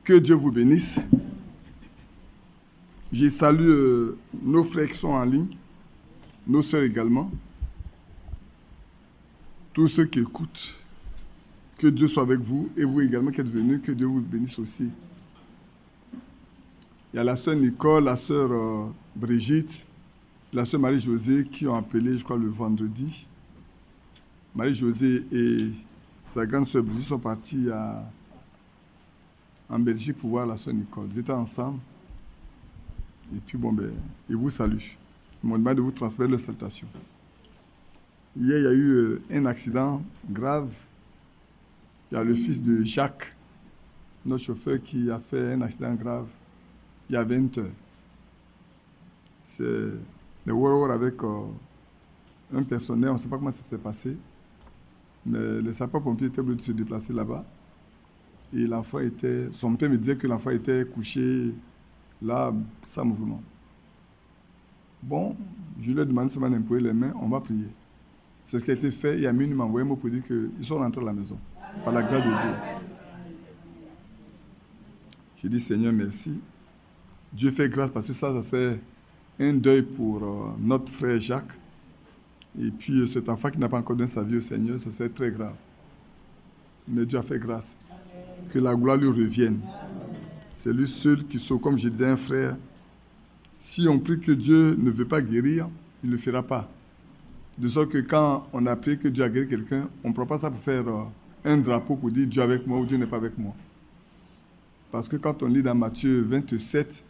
Que Dieu vous bénisse. Je salue nos frères qui sont en ligne, nos sœurs également, tous ceux qui écoutent. Que Dieu soit avec vous et vous également qui êtes venus, que Dieu vous bénisse aussi. Il y a la sœur Nicole, la sœur Brigitte, la sœur Marie-Josée qui ont appelé, je crois, le vendredi. Marie-Josée et sa grande sœur Brigitte sont partis en Belgique pour voir la sœur Nicole. Ils étaient ensemble. Et puis, ils vous saluent. Ils m'ont demandé de vous transmettre leurs salutations. Hier, il y a eu un accident grave. Il y a le fils de Jacques, notre chauffeur, qui a fait un accident grave il y a 20 heures. C'est le war avec un personnel, on ne sait pas comment ça s'est passé, mais les sapeurs-pompiers étaient obligés de se déplacer là-bas. Et l'enfant était, son père me disait que l'enfant était couché là, sans mouvement. Bon, je lui ai demandé seulement d'imposer les mains, on va prier. C'est ce qui a été fait. Et Amine m'a envoyé un mot pour dire qu'ils sont rentrés à la maison, par la grâce de Dieu. J'ai dit, Seigneur, merci. Dieu fait grâce parce que ça c'est un deuil pour notre frère Jacques. Et puis cet enfant qui n'a pas encore donné sa vie au Seigneur, ça c'est très grave. Mais Dieu a fait grâce. Que la gloire lui revienne. C'est lui seul qui sauve, comme je disais, un frère. Si on prie que Dieu ne veut pas guérir, il ne le fera pas. De sorte que quand on a prié que Dieu a guéri quelqu'un, on ne prend pas ça pour faire un drapeau pour dire Dieu est avec moi ou Dieu n'est pas avec moi. Parce que quand on lit dans Matthieu 27,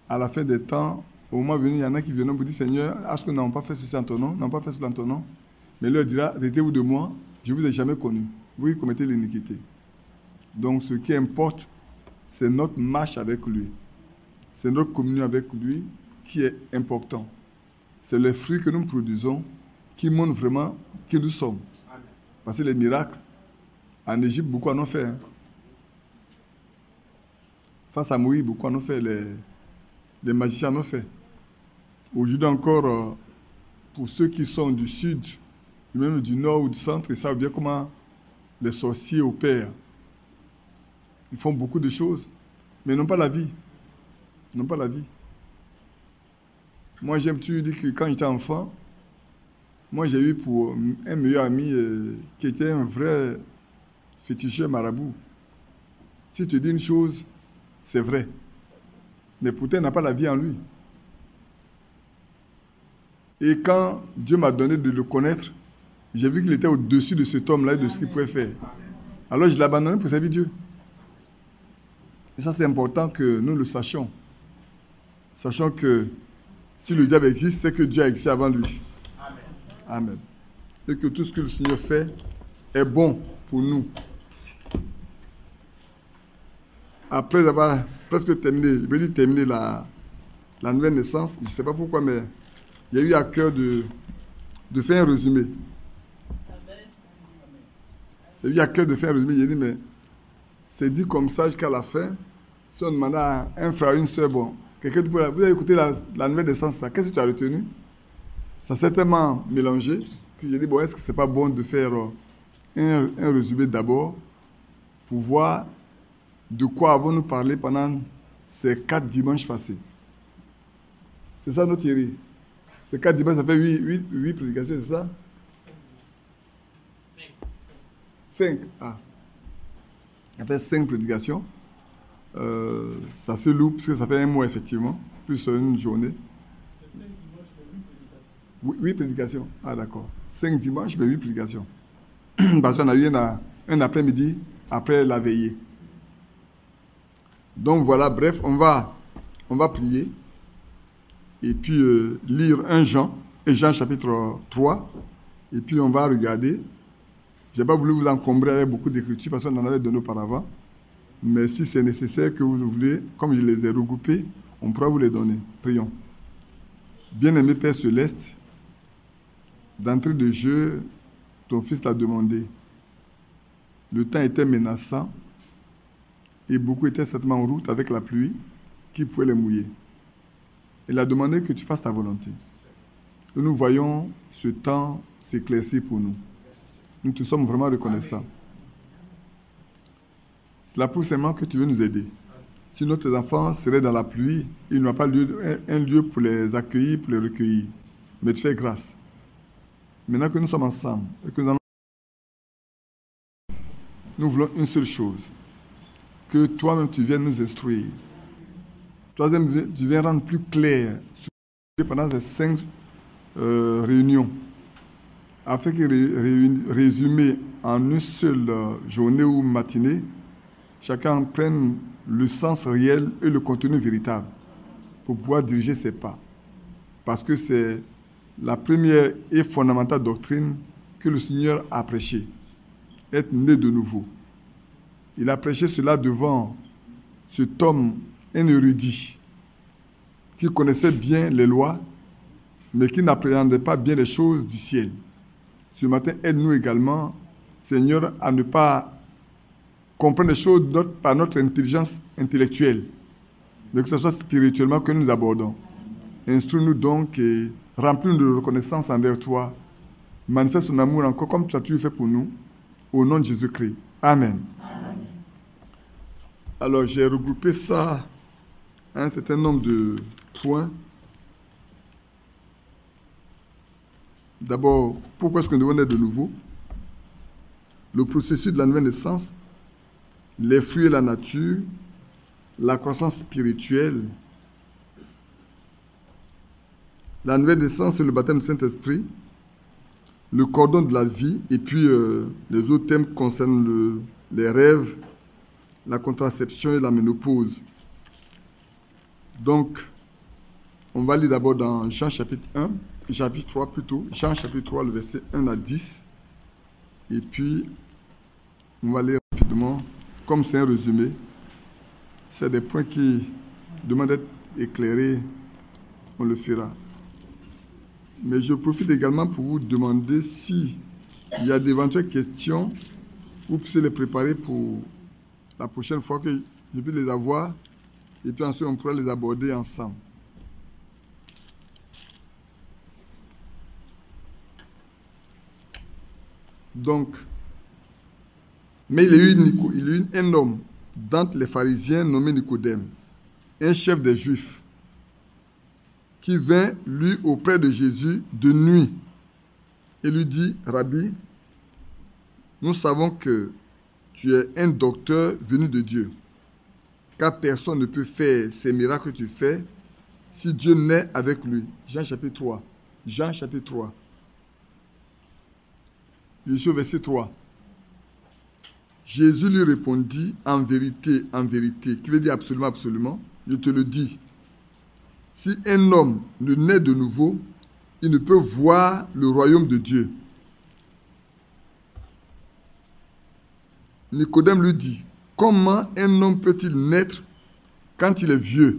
à la fin des temps, au moment venu, il y en a qui viennent pour dire Seigneur, est-ce que nous n'avons pas fait ceci en ton nom, nous n'avons pas fait cela en ton nom? Mais il leur dira, arrêtez-vous de moi, je ne vous ai jamais connu. Vous qui commettez l'iniquité. Donc ce qui importe, c'est notre marche avec lui. C'est notre communion avec lui qui est important. C'est les fruits que nous produisons qui montrent vraiment qui nous sommes. Parce que les miracles, en Égypte, beaucoup en ont fait. Face à Moïse, beaucoup en ont fait. Les magiciens en ont fait. Aujourd'hui encore, pour ceux qui sont du sud, même du nord ou du centre, ils savent bien comment les sorciers opèrent. Ils font beaucoup de choses, mais non pas la vie. Non pas la vie. Moi, j'aime toujours dire que quand j'étais enfant, moi, j'ai eu pour un meilleur ami qui était un vrai féticheur marabout. Si tu dis une chose, c'est vrai. Mais pourtant, il n'a pas la vie en lui. Et quand Dieu m'a donné de le connaître, j'ai vu qu'il était au-dessus de cet homme-là et de ce qu'il pouvait faire. Alors, je l'ai abandonné pour servir Dieu. Et ça, c'est important que nous le sachions. Sachant que si le diable existe, c'est que Dieu a existé avant lui. Amen. Amen. Et que tout ce que le Seigneur fait est bon pour nous. Après avoir presque terminé, je veux dire terminé la nouvelle naissance, je ne sais pas pourquoi, mais il y a eu à cœur de faire un résumé. J'ai eu à cœur de faire un résumé. J'ai dit, mais c'est dit comme ça jusqu'à la fin. Si on demandait à un frère, une soeur, bon, quelqu'un vous avez écouté la nouvelle naissance, qu'est-ce que tu as retenu? Ça s'est tellement mélangé que j'ai dit, bon, est-ce que ce n'est pas bon de faire un résumé d'abord pour voir de quoi avons-nous parlé pendant ces 4 dimanches passés? C'est ça notre Thierry. Ces 4 dimanches, ça fait 8 prédications, c'est ça? 5. Ah. Ça fait 5 prédications. Ça se loupe parce que ça fait un mois, effectivement, plus une journée. 8 prédications. Ah, d'accord. 5 dimanches, mais 8 prédications. Parce qu'on a eu un après-midi après la veillée. Donc voilà, bref, on va prier et puis lire 1 Jean, et Jean chapitre 3, et puis on va regarder. Je n'ai pas voulu vous encombrer avec beaucoup d'écritures parce qu'on en avait donné auparavant, mais si c'est nécessaire que vous voulez, comme je les ai regroupés, on pourra vous les donner. Prions. Bien-aimé Père Céleste, d'entrée de jeu, ton fils l'a demandé. Le temps était menaçant et beaucoup étaient certainement en route avec la pluie qui pouvait les mouiller. Il a demandé que tu fasses ta volonté. Et nous voyons ce temps s'éclaircir pour nous. Nous te sommes vraiment reconnaissants. C'est la prouve seulement que tu veux nous aider. Sinon, tes enfants seraient dans la pluie, il n'y a pas un lieu pour les accueillir, pour les recueillir. Mais tu fais grâce. Maintenant que nous sommes ensemble, et que nous voulons une seule chose, que toi-même tu viennes nous instruire. Troisième, tu viens rendre plus clair ce que pendant ces 5 réunions, afin que résumé en une seule journée ou matinée, chacun prenne le sens réel et le contenu véritable pour pouvoir diriger ses pas. Parce que c'est la première et fondamentale doctrine que le Seigneur a prêchée, être né de nouveau. Il a prêché cela devant cet homme, un érudit, qui connaissait bien les lois, mais qui n'appréhendait pas bien les choses du ciel. Ce matin, aide-nous également, Seigneur, à ne pas comprendre les choses par notre intelligence intellectuelle, mais que ce soit spirituellement que nous abordons. Instruis-nous donc et remplis-nous de reconnaissance envers toi. Manifeste ton amour encore comme tu as toujours fait pour nous. Au nom de Jésus-Christ. Amen. Amen. Alors, j'ai regroupé ça à un certain nombre de points. D'abord, pourquoi est-ce que nous devons naître de nouveau? Le processus de la nouvelle naissance, les fruits et la nature, la croissance spirituelle, la nouvelle naissance et le baptême du Saint-Esprit, le cordon de la vie, et puis les autres thèmes concernent les rêves, la contraception et la ménopause. Donc, on va lire d'abord dans Jean chapitre 3 plutôt, Jean chapitre 3, le verset 1 à 10. Et puis, on va lire rapidement, comme c'est un résumé. C'est des points qui demandent d'être éclairés, on le fera. Mais je profite également pour vous demander s'il y a d'éventuelles questions, vous puissiez les préparer pour la prochaine fois que je puisse les avoir, et puis ensuite on pourra les aborder ensemble. Donc, mais il y a eu un homme d'entre les pharisiens nommé Nicodème, un chef des Juifs, qui vint, lui, auprès de Jésus de nuit et lui dit, « Rabbi, nous savons que tu es un docteur venu de Dieu, car personne ne peut faire ces miracles que tu fais si Dieu n'est avec lui. » Jean chapitre 3. Jean chapitre 3. Je suis au verset 3. Jésus lui répondit, « En vérité, qui veut dire absolument, absolument, je te le dis. Si un homme ne naît de nouveau, il ne peut voir le royaume de Dieu. » Nicodème lui dit, « Comment un homme peut-il naître quand il est vieux?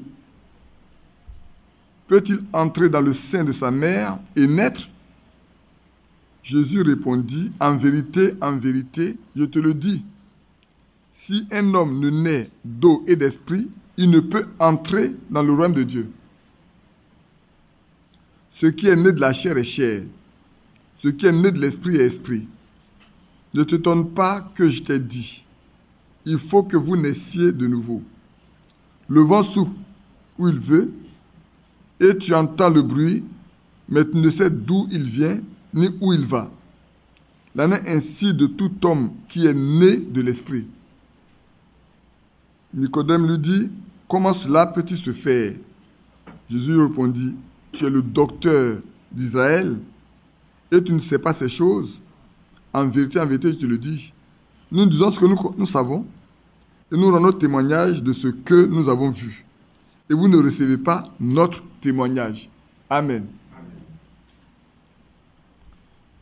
Peut-il entrer dans le sein de sa mère et naître? » Jésus répondit, « En vérité, je te le dis. Si un homme ne naît d'eau et d'esprit, il ne peut entrer dans le royaume de Dieu. Ce qui est né de la chair est chair. Ce qui est né de l'esprit est esprit. Ne t'étonne pas que je t'ai dit. Il faut que vous naissiez de nouveau. Le vent souffle où il veut, et tu entends le bruit, mais tu ne sais d'où il vient ni où il va. Il en est ainsi de tout homme qui est né de l'esprit. » Nicodème lui dit, « Comment cela peut-il se faire? » Jésus répondit, « Tu es le docteur d'Israël et tu ne sais pas ces choses. En vérité, je te le dis. Nous disons ce que nous savons et nous rendons témoignage de ce que nous avons vu. Et vous ne recevez pas notre témoignage. » Amen.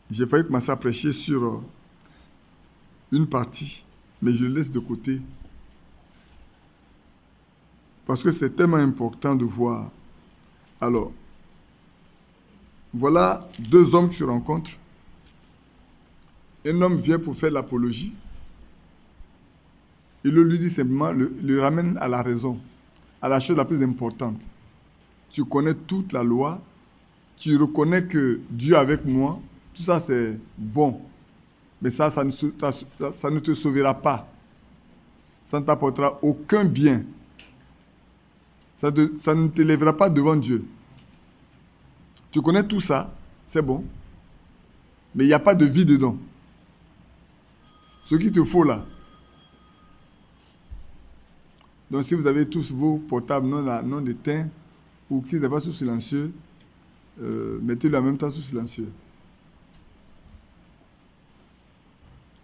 J'ai failli commencer à prêcher sur une partie, mais je le laisse de côté. Parce que c'est tellement important de voir. Alors, voilà 2 hommes qui se rencontrent. Un homme vient pour faire l'apologie. Il lui dit simplement, le ramène à la raison, à la chose la plus importante. Tu connais toute la loi, tu reconnais que Dieu est avec moi, tout ça c'est bon, mais ça ne te sauvera pas. ça ne t'apportera aucun bien. Ça ne t'élèvera pas devant Dieu. Tu connais tout ça, c'est bon. Mais il n'y a pas de vie dedans. Ce qu'il te faut là. Donc si vous avez tous vos portables non éteints ou qui n'est pas sous silencieux, mettez-le en même temps sous silencieux.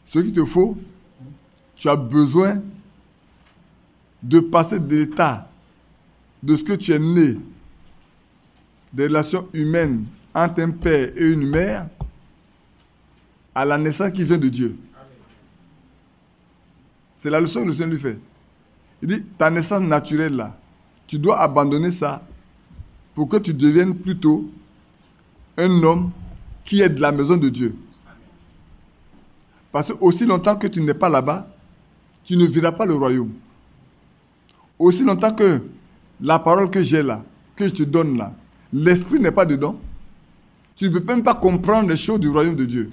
Ce qu'il te faut, tu as besoin de passer de l'état de ce que tu es né, des relations humaines entre un père et une mère, à la naissance qui vient de Dieu. C'est la leçon que le Seigneur lui fait. Il dit, ta naissance naturelle là, tu dois abandonner ça pour que tu deviennes plutôt un homme qui est de la maison de Dieu. Parce que aussi longtemps que tu n'es pas là-bas, tu ne verras pas le royaume. Aussi longtemps que la parole que j'ai là, que je te donne là, l'esprit n'est pas dedans, tu ne peux même pas comprendre les choses du royaume de Dieu.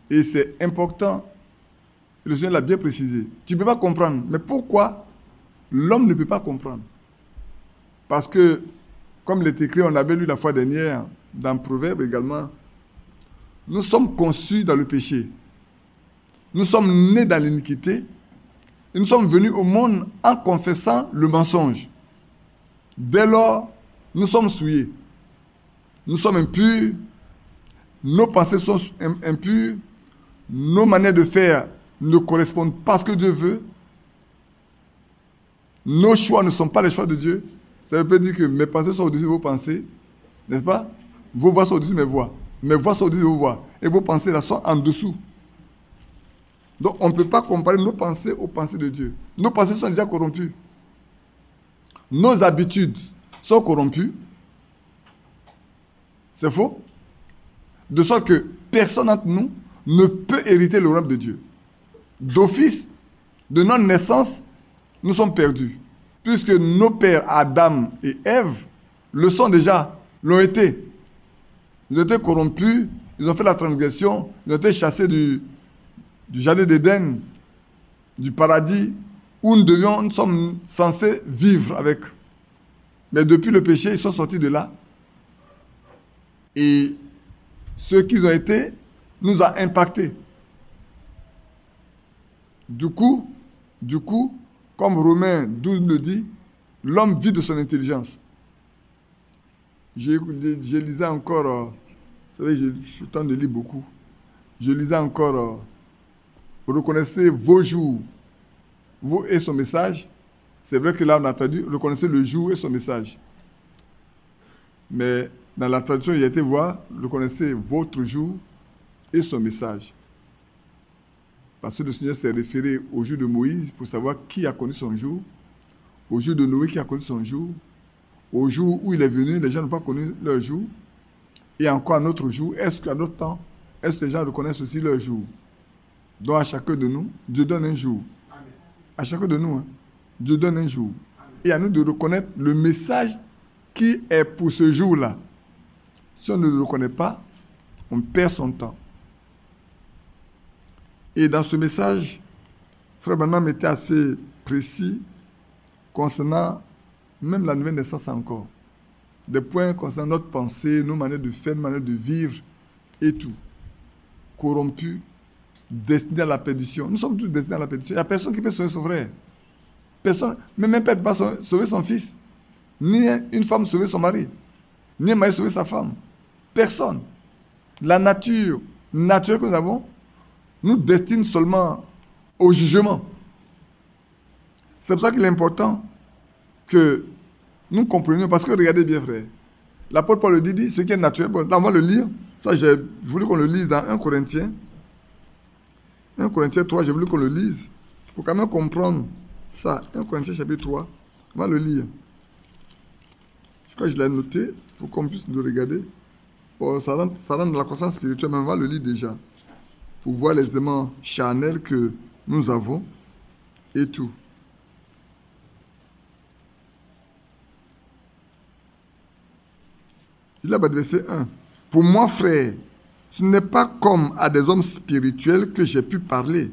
Et c'est important, le Seigneur l'a bien précisé. Tu ne peux pas comprendre. Mais pourquoi l'homme ne peut pas comprendre? Parce que, comme il est écrit, on avait lu la fois dernière, dans Proverbe également, nous sommes conçus dans le péché. Nous sommes nés dans l'iniquité. Et nous sommes venus au monde en confessant le mensonge. Dès lors, nous sommes souillés. Nous sommes impurs. Nos pensées sont impures. Nos manières de faire ne correspondent pas à ce que Dieu veut. Nos choix ne sont pas les choix de Dieu. Ça veut pas dire que mes pensées sont au-dessus de vos pensées. N'est-ce pas? Vos voix sont au-dessus de mes voix. Mes voix sont au-dessus de vos voix. Et vos pensées là sont en dessous. Donc on ne peut pas comparer nos pensées aux pensées de Dieu. Nos pensées sont déjà corrompues. Nos habitudes sont corrompues. C'est faux. De sorte que personne d'entre nous ne peut hériter le royaume de Dieu. D'office, de notre naissance, nous sommes perdus. Puisque nos pères Adam et Ève le sont déjà, l'ont été. Ils ont été corrompus, ils ont fait la transgression, ils ont été chassés du jardin d'Éden, du paradis, où nous sommes censés vivre avec. Mais depuis le péché, ils sont sortis de là. Et ce qu'ils ont été nous a impactés. Du coup, comme Romains 12 le dit, l'homme vit de son intelligence. Je lisais encore, vous savez, je tente de lire beaucoup. Je lisais encore, vous reconnaissez vos jours, vous et son message. C'est vrai que là, on a traduit, reconnaissez le jour et son message. Mais dans la traduction, il y a été voir, reconnaissez votre jour et son message. Parce que le Seigneur s'est référé au jour de Moïse pour savoir qui a connu son jour, au jour de Noé qui a connu son jour, au jour où il est venu, les gens n'ont pas connu leur jour, et encore un autre jour. Est-ce qu'à notre temps, est-ce que les gens reconnaissent aussi leur jour? Donc à chacun de nous, Dieu donne un jour. Amen. À chacun de nous, Dieu donne un jour. Amen. Et à nous de reconnaître le message qui est pour ce jour-là. Si on ne le reconnaît pas, on perd son temps. Et dans ce message, Frère Branham était assez précis concernant même la nouvelle naissance encore. Des points concernant notre pensée, nos manières de faire, nos manières de vivre et tout. Corrompus, destinés à la perdition. Nous sommes tous destinés à la perdition. Il n'y a personne qui peut sauver son frère. Personne, même un père ne peut pas sauver son fils. Ni une femme sauver son mari. Ni un mari sauver sa femme. Personne. La nature naturelle que nous avons nous destine seulement au jugement. C'est pour ça qu'il est important que nous comprenions, parce que regardez bien, frère, l'apôtre Paul le dit, ce qui est naturel, bon, là on va le lire, ça j'ai voulu qu'on le lise dans 1 Corinthiens 3, j'ai voulu qu'on le lise, pour quand même comprendre ça, 1 Corinthiens chapitre 3, on va le lire. Je crois que je l'ai noté, pour qu'on puisse le regarder. Bon, ça rentre dans la conscience spirituelle, mais on va le lire déjà, pour voir les éléments charnels que nous avons, et tout. Il a verset 1. Pour moi, frère, ce n'est pas comme à des hommes spirituels que j'ai pu parler,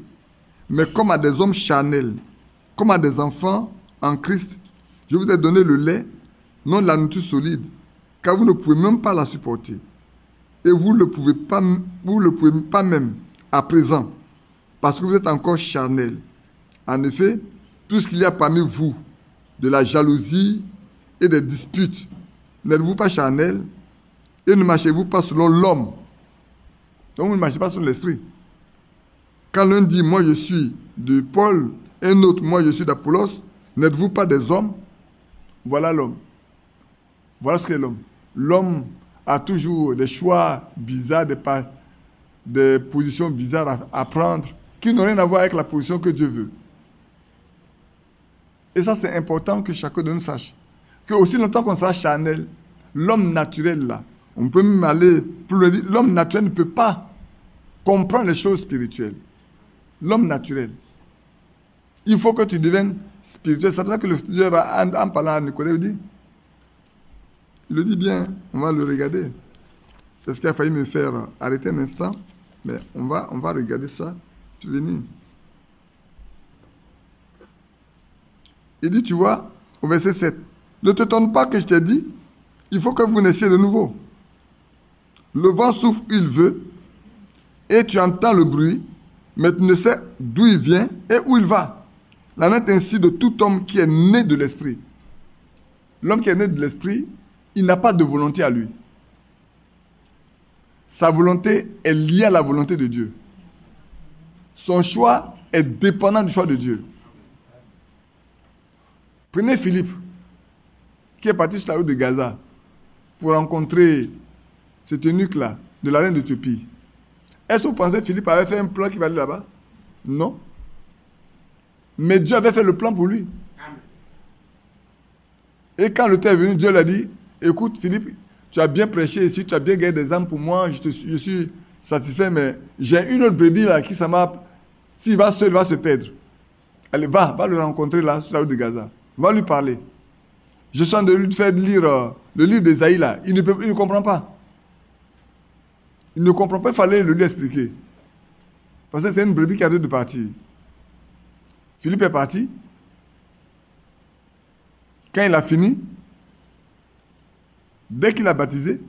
mais comme à des hommes charnels, comme à des enfants en Christ. Je vous ai donné le lait, non de la nourriture solide, car vous ne pouvez même pas la supporter. Et vous ne le pouvez pas même à présent, parce que vous êtes encore charnel. En effet, tout ce qu'il y a parmi vous, de la jalousie et des disputes, n'êtes-vous pas charnel et ne marchez-vous pas selon l'homme? Donc vous ne marchez pas selon l'esprit. Quand l'un dit, moi je suis de Paul, et un autre, moi je suis d'Apollos, n'êtes-vous pas des hommes? Voilà l'homme. Voilà ce qu'est l'homme. L'homme a toujours des choix bizarres, des positions bizarres à prendre, qui n'ont rien à voir avec la position que Dieu veut. Et ça, c'est important que chacun de nous sache. Que aussi longtemps qu'on sera charnel, l'homme naturel, là, on peut même aller plus loin. L'homme naturel ne peut pas comprendre les choses spirituelles. L'homme naturel. Il faut que tu deviennes spirituel. C'est pour ça que le Seigneur, en parlant à Nicolas, il le dit bien, on va le regarder. C'est ce qui a failli me faire arrêter un instant, mais on va regarder ça. Tu es venu. Il dit, tu vois, au verset 7, ne t'étonne pas que je t'ai dit, il faut que vous naissiez de nouveau. Le vent souffle où il veut, et tu entends le bruit, mais tu ne sais d'où il vient et où il va. La note ainsi de tout homme qui est né de l'esprit. L'homme qui est né de l'esprit, il n'a pas de volonté à lui. Sa volonté est liée à la volonté de Dieu. Son choix est dépendant du choix de Dieu. Prenez Philippe, qui est parti sur la route de Gaza pour rencontrer cet eunuque-là, de la reine d'Éthiopie. Est-ce que vous pensez que Philippe avait fait un plan qui va aller là-bas? Non. Mais Dieu avait fait le plan pour lui. Amen. Et quand le temps est venu, Dieu lui a dit, écoute Philippe, tu as bien prêché ici, tu as bien gagné des âmes pour moi, je suis satisfait, mais j'ai une autre brebis là qui ça m'a... S'il va seul, il va se perdre. Allez, va le rencontrer là, sur la route de Gaza. Va lui parler. Je suis en train de lui faire lire le livre d'Ésaïe là. Il ne comprend pas. Il ne comprend pas, il fallait le lui expliquer. Parce que c'est une brebis qui a dû partir. Philippe est parti. Quand il a fini, dès qu'il a baptisé,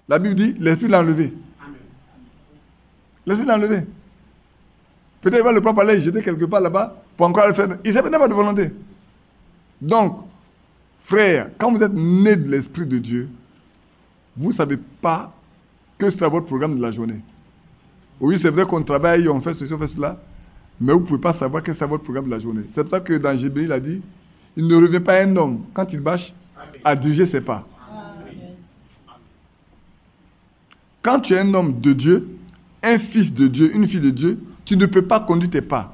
la Bible dit, l'Esprit l'a enlevé. L'Esprit l'a enlevé. Peut-être qu'il va le prendre par là et jeter quelque part là-bas pour encore le faire. Il n'a pas de volonté. Donc, frère, quand vous êtes né de l'Esprit de Dieu, vous ne savez pas que c'est votre programme de la journée. Oui, c'est vrai qu'on travaille, on fait ceci, on fait cela, mais vous ne pouvez pas savoir que c'est votre programme de la journée. C'est pour ça que dans Jérémie, il a dit, il ne revient pas à un homme, quand il bâche, à diriger ses pas. Amen. Quand tu es un homme de Dieu, un fils de Dieu, une fille de Dieu, tu ne peux pas conduire tes pas.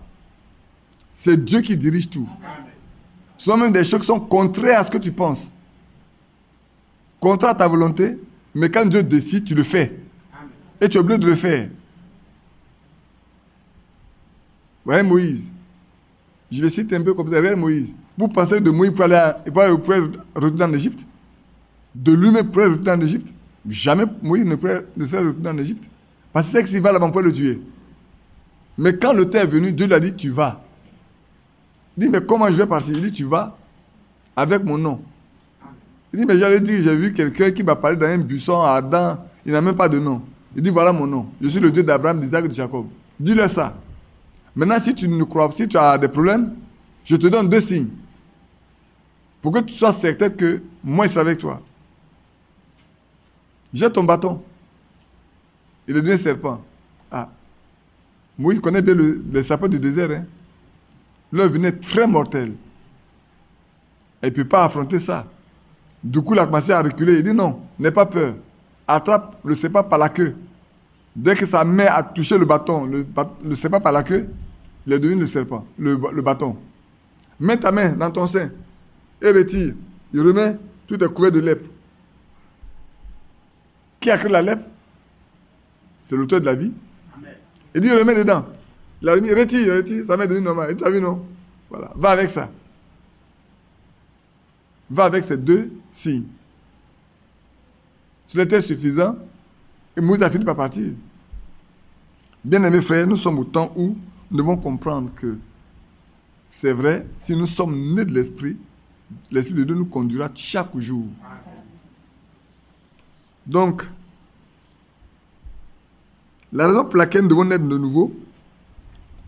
C'est Dieu qui dirige tout. Ce sont même des choses qui sont contraires à ce que tu penses. Contraire à ta volonté, mais quand Dieu décide, tu le fais. Et tu es obligé de le faire. Voyez Moïse. Je vais citer un peu comme ça. Regardez Moïse. Vous pensez que de Moïse pour retourner en Égypte? De lui-même pour retourner en Égypte? Jamais Moïse ne serait retourné en Égypte. Parce que c'est que s'il va là-bas, on peut le tuer. Mais quand le temps est venu, Dieu lui a dit, tu vas. Il dit, mais comment je vais partir? Il dit, tu vas avec mon nom. Il dit, mais j'allais dire, j'ai vu quelqu'un qui m'a parlé dans un buisson à Adam, il n'a même pas de nom. Il dit, voilà mon nom. Je suis le Dieu d'Abraham, d'Isaac et de Jacob. Dis-leur ça. Maintenant, si tu ne crois pas, si tu as des problèmes, je te donne 2 signes. Pour que tu sois certain que moi, je suis avec toi. Jette ton bâton. Il est devenu un serpent. Ah. Moïse connaît bien les serpents du désert. Hein? Leur venait très mortel. Il ne peut pas affronter ça. Du coup, il a commencé à reculer. Il dit non, n'aie pas peur. Attrape le serpent par la queue. Dès que sa main a touché le bâton, le serpent par la queue, il est devenu le serpent, le bâton. Mets ta main dans ton sein et retire. Il remet, tout est couvert de lèpre. Qui a créé la lèpre? C'est l'auteur de la vie. Amen. Il dit, remets dedans. Il a remis, retire, ça va devenir normal. Et tu as vu, non? Voilà, va avec ça. Va avec ces 2 signes. Cela était suffisant. Et Moïse a fini par partir. Bien-aimés frères, nous sommes au temps où nous devons comprendre que c'est vrai, si nous sommes nés de l'Esprit de Dieu nous conduira chaque jour. Donc, la raison pour laquelle nous devons naître de nouveau,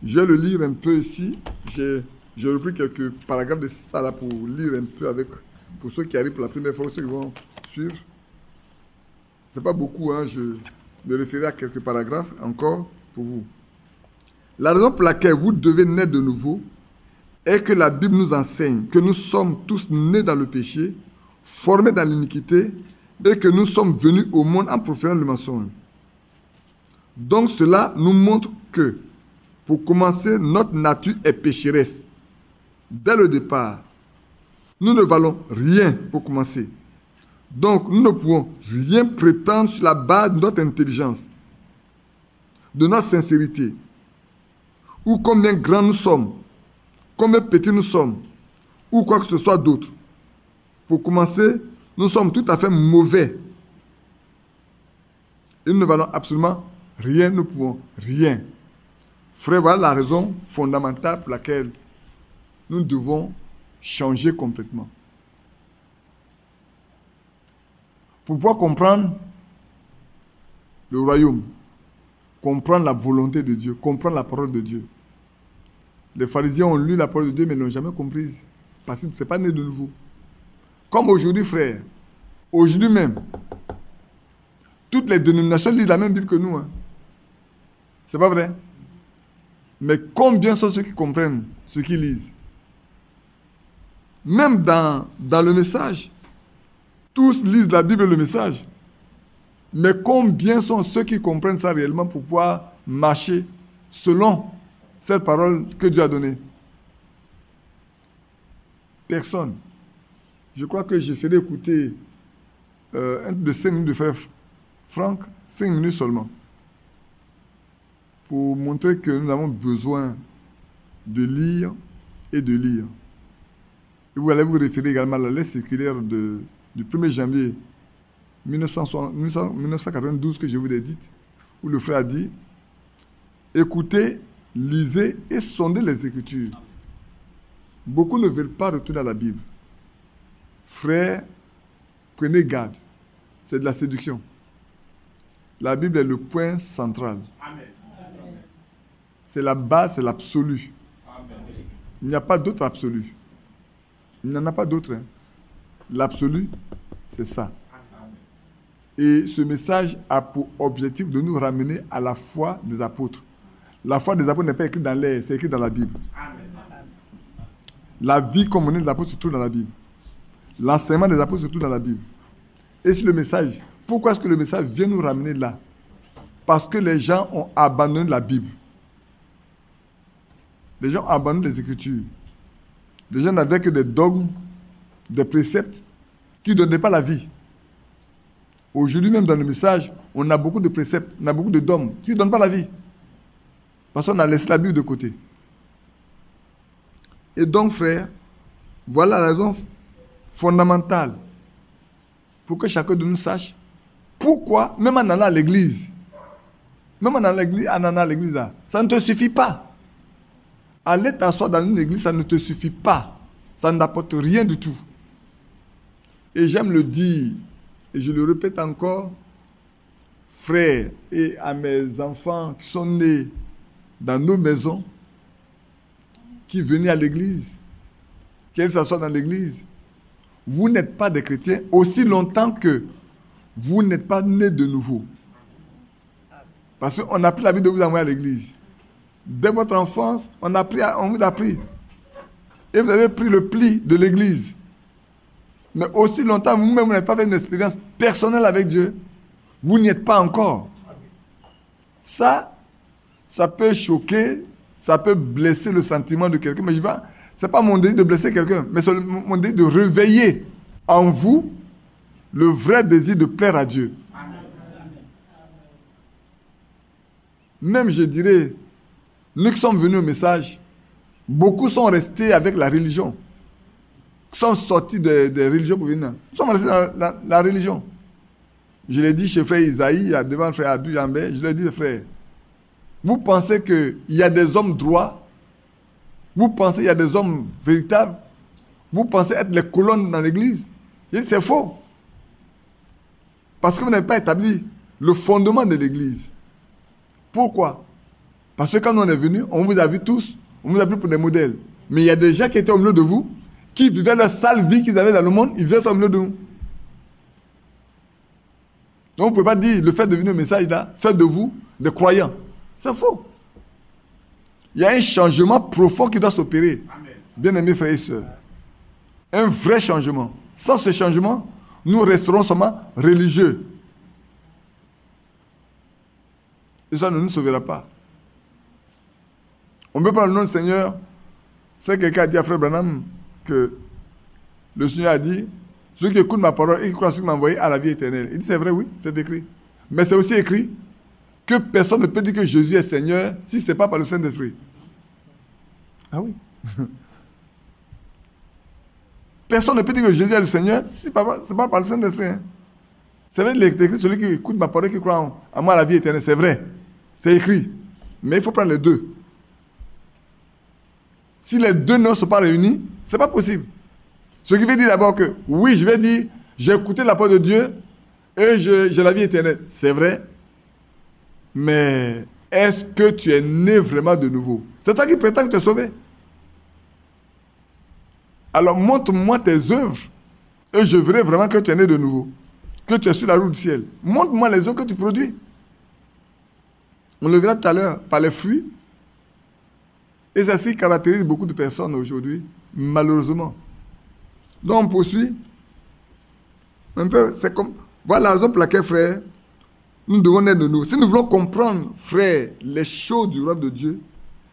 je vais le lire un peu ici. J'ai repris quelques paragraphes de ça là pour lire un peu pour ceux qui arrivent pour la première fois, ceux qui vont suivre. C'est pas beaucoup, hein, je me référer à quelques paragraphes encore pour vous. La raison pour laquelle vous devez naître de nouveau est que la Bible nous enseigne que nous sommes tous nés dans le péché, formés dans l'iniquité, et que nous sommes venus au monde en proférant le mensonge. Donc cela nous montre que, pour commencer, notre nature est pécheresse. Dès le départ, nous ne valons rien pour commencer. Donc nous ne pouvons rien prétendre sur la base de notre intelligence, de notre sincérité, ou combien grands nous sommes, combien petits nous sommes, ou quoi que ce soit d'autre. Pour commencer, nous sommes tout à fait mauvais. Et nous ne valons absolument rien, nous ne pouvons rien. Frère, voilà la raison fondamentale pour laquelle nous devons changer complètement. Pour pouvoir comprendre le royaume, comprendre la volonté de Dieu, comprendre la parole de Dieu. Les pharisiens ont lu la parole de Dieu, mais ne l'ont jamais comprise. Parce que ce n'est pas né de nouveau. Comme aujourd'hui, frère, aujourd'hui même, toutes les dénominations lisent la même Bible que nous. Hein. C'est pas vrai? Mais combien sont ceux qui comprennent ce qu'ils lisent? Même dans le message, tous lisent la Bible et le message. Mais combien sont ceux qui comprennent ça réellement pour pouvoir marcher selon cette parole que Dieu a donnée? Personne. Je crois que j'ai fait écouter un de 5 minutes de frère Franck, 5 minutes seulement, pour montrer que nous avons besoin de lire et de lire. Et vous allez vous référer également à la lettre circulaire du 1er janvier 1992 que je vous ai dite, où le frère a dit « Écoutez, lisez et sondez les Écritures. » Beaucoup ne veulent pas retourner à la Bible. Frères, prenez garde. C'est de la séduction. La Bible est le point central. C'est la base, c'est l'absolu. Il n'y a pas d'autre absolu. Il n'y en a pas d'autre. Hein. L'absolu, c'est ça. Et ce message a pour objectif de nous ramener à la foi des apôtres. La foi des apôtres n'est pas écrite dans l'air, c'est écrit dans la Bible. La vie commune des apôtres se trouve dans la Bible. L'enseignement des apôtres se trouve dans la Bible. Et sur le message, pourquoi est-ce que le message vient nous ramener là? Parce que les gens ont abandonné la Bible. Les gens ont abandonné les Écritures. Les gens n'avaient que des dogmes, des préceptes qui ne donnaient pas la vie. Aujourd'hui même dans le message, on a beaucoup de préceptes, on a beaucoup de dogmes qui ne donnent pas la vie. Parce qu'on a laissé la Bible de côté. Et donc, frère, voilà la raison fondamentale pour que chacun de nous sache pourquoi, même en allant à l'église, là, ça ne te suffit pas. Aller t'asseoir dans une église, ça ne te suffit pas. Ça n'apporte rien du tout. Et j'aime le dire, et je le répète encore, frères, et à mes enfants qui sont nés dans nos maisons, qui venaient à l'église, qui allaient s'asseoir dans l'église, vous n'êtes pas des chrétiens aussi longtemps que vous n'êtes pas nés de nouveau. Parce qu'on n'a plus l'habitude de vous envoyer à l'église. Dès votre enfance, on vous a pris. Et vous avez pris le pli de l'église. Mais aussi longtemps, vous-même, vous n'avez pas fait une expérience personnelle avec Dieu, vous n'y êtes pas encore. Ça peut choquer, ça peut blesser le sentiment de quelqu'un. Mais ce n'est pas mon désir de blesser quelqu'un, mais c'est mon désir de réveiller en vous le vrai désir de plaire à Dieu. Même, je dirais, nous qui sommes venus au message, beaucoup sont restés avec la religion. Sont sortis des religions pour venir. Nous sommes restés dans la religion. Je l'ai dit chez frère Isaïe, devant le frère Adou Yambé, je l'ai dit, frère, Vous pensez qu'il y a des hommes droits? Vous pensez qu'il y a des hommes véritables? Vous pensez être les colonnes dans l'église? C'est faux. Parce que vous n'avez pas établi le fondement de l'église. Pourquoi? Parce que quand on est venu, on vous a vu tous, on vous a pris pour des modèles. Mais il y a des gens qui étaient au milieu de vous, qui vivaient la sale vie qu'ils avaient dans le monde, ils vivaient au milieu de nous. Donc vous ne pouvez pas dire le fait de venir au message là, fait de vous des croyants. C'est faux. Il y a un changement profond qui doit s'opérer. Bien-aimés frères et sœurs. Un vrai changement. Sans ce changement, nous resterons seulement religieux. Et ça ne nous sauvera pas. On ne peut pas le nom du Seigneur. C'est quelqu'un a dit à Frère Branham que le Seigneur a dit, celui qui écoute ma parole et qui croit à celui qui m'a envoyé a la vie éternelle. Il dit c'est vrai, oui, c'est écrit. Mais c'est aussi écrit que personne ne peut dire que Jésus est Seigneur si ce n'est pas par le Saint-Esprit. Ah oui. Personne ne peut dire que Jésus est le Seigneur si ce n'est pas par le Saint-Esprit. Hein. C'est vrai, il est écrit, celui qui écoute ma parole et qui croit en moi a la vie éternelle. C'est vrai. C'est écrit. Mais il faut prendre les deux. Si les deux ne sont pas réunis, ce n'est pas possible. Ce qui veut dire d'abord que, oui, je vais dire, j'ai écouté la parole de Dieu et j'ai la vie éternelle. C'est vrai. Mais est-ce que tu es né vraiment de nouveau? C'est toi qui prétends que tu es sauvé. Alors montre-moi tes œuvres et je verrai vraiment que tu es né de nouveau. Que tu es sur la route du ciel. Montre-moi les œuvres que tu produis. On le verra tout à l'heure par les fruits. Et ça qui caractérise beaucoup de personnes aujourd'hui, malheureusement. Donc on poursuit. Un peu, c'est comme. Voilà la raison pour laquelle, frère, nous devons naître de nous. Si nous voulons comprendre, frère, les choses du royaume de Dieu,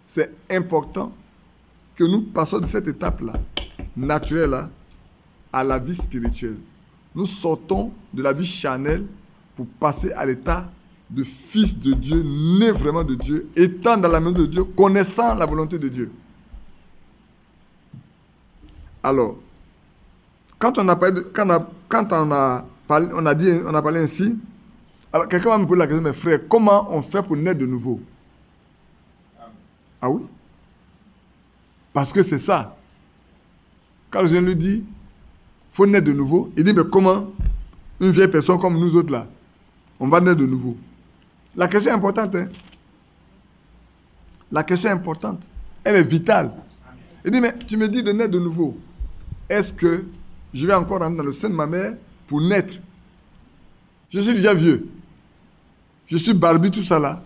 c'est important que nous passions de cette étape-là, naturelle-là, à la vie spirituelle. Nous sortons de la vie charnelle pour passer à l'état de fils de Dieu, né vraiment de Dieu, étant dans la maison de Dieu, connaissant la volonté de Dieu. Alors, quand on a parlé, on a parlé ainsi, alors quelqu'un va me poser la question, mais frère, comment on fait pour naître de nouveau? Ah oui? Parce que c'est ça. Quand le Seigneur lui dit, il faut naître de nouveau, il dit, mais comment une vieille personne comme nous autres là, on va naître de nouveau? La question est importante. Hein? La question est importante. Elle est vitale. Il dit, mais tu me dis de naître de nouveau. Est-ce que je vais encore rentrer dans le sein de ma mère pour naître? Je suis déjà vieux. Je suis barbu, tout ça là.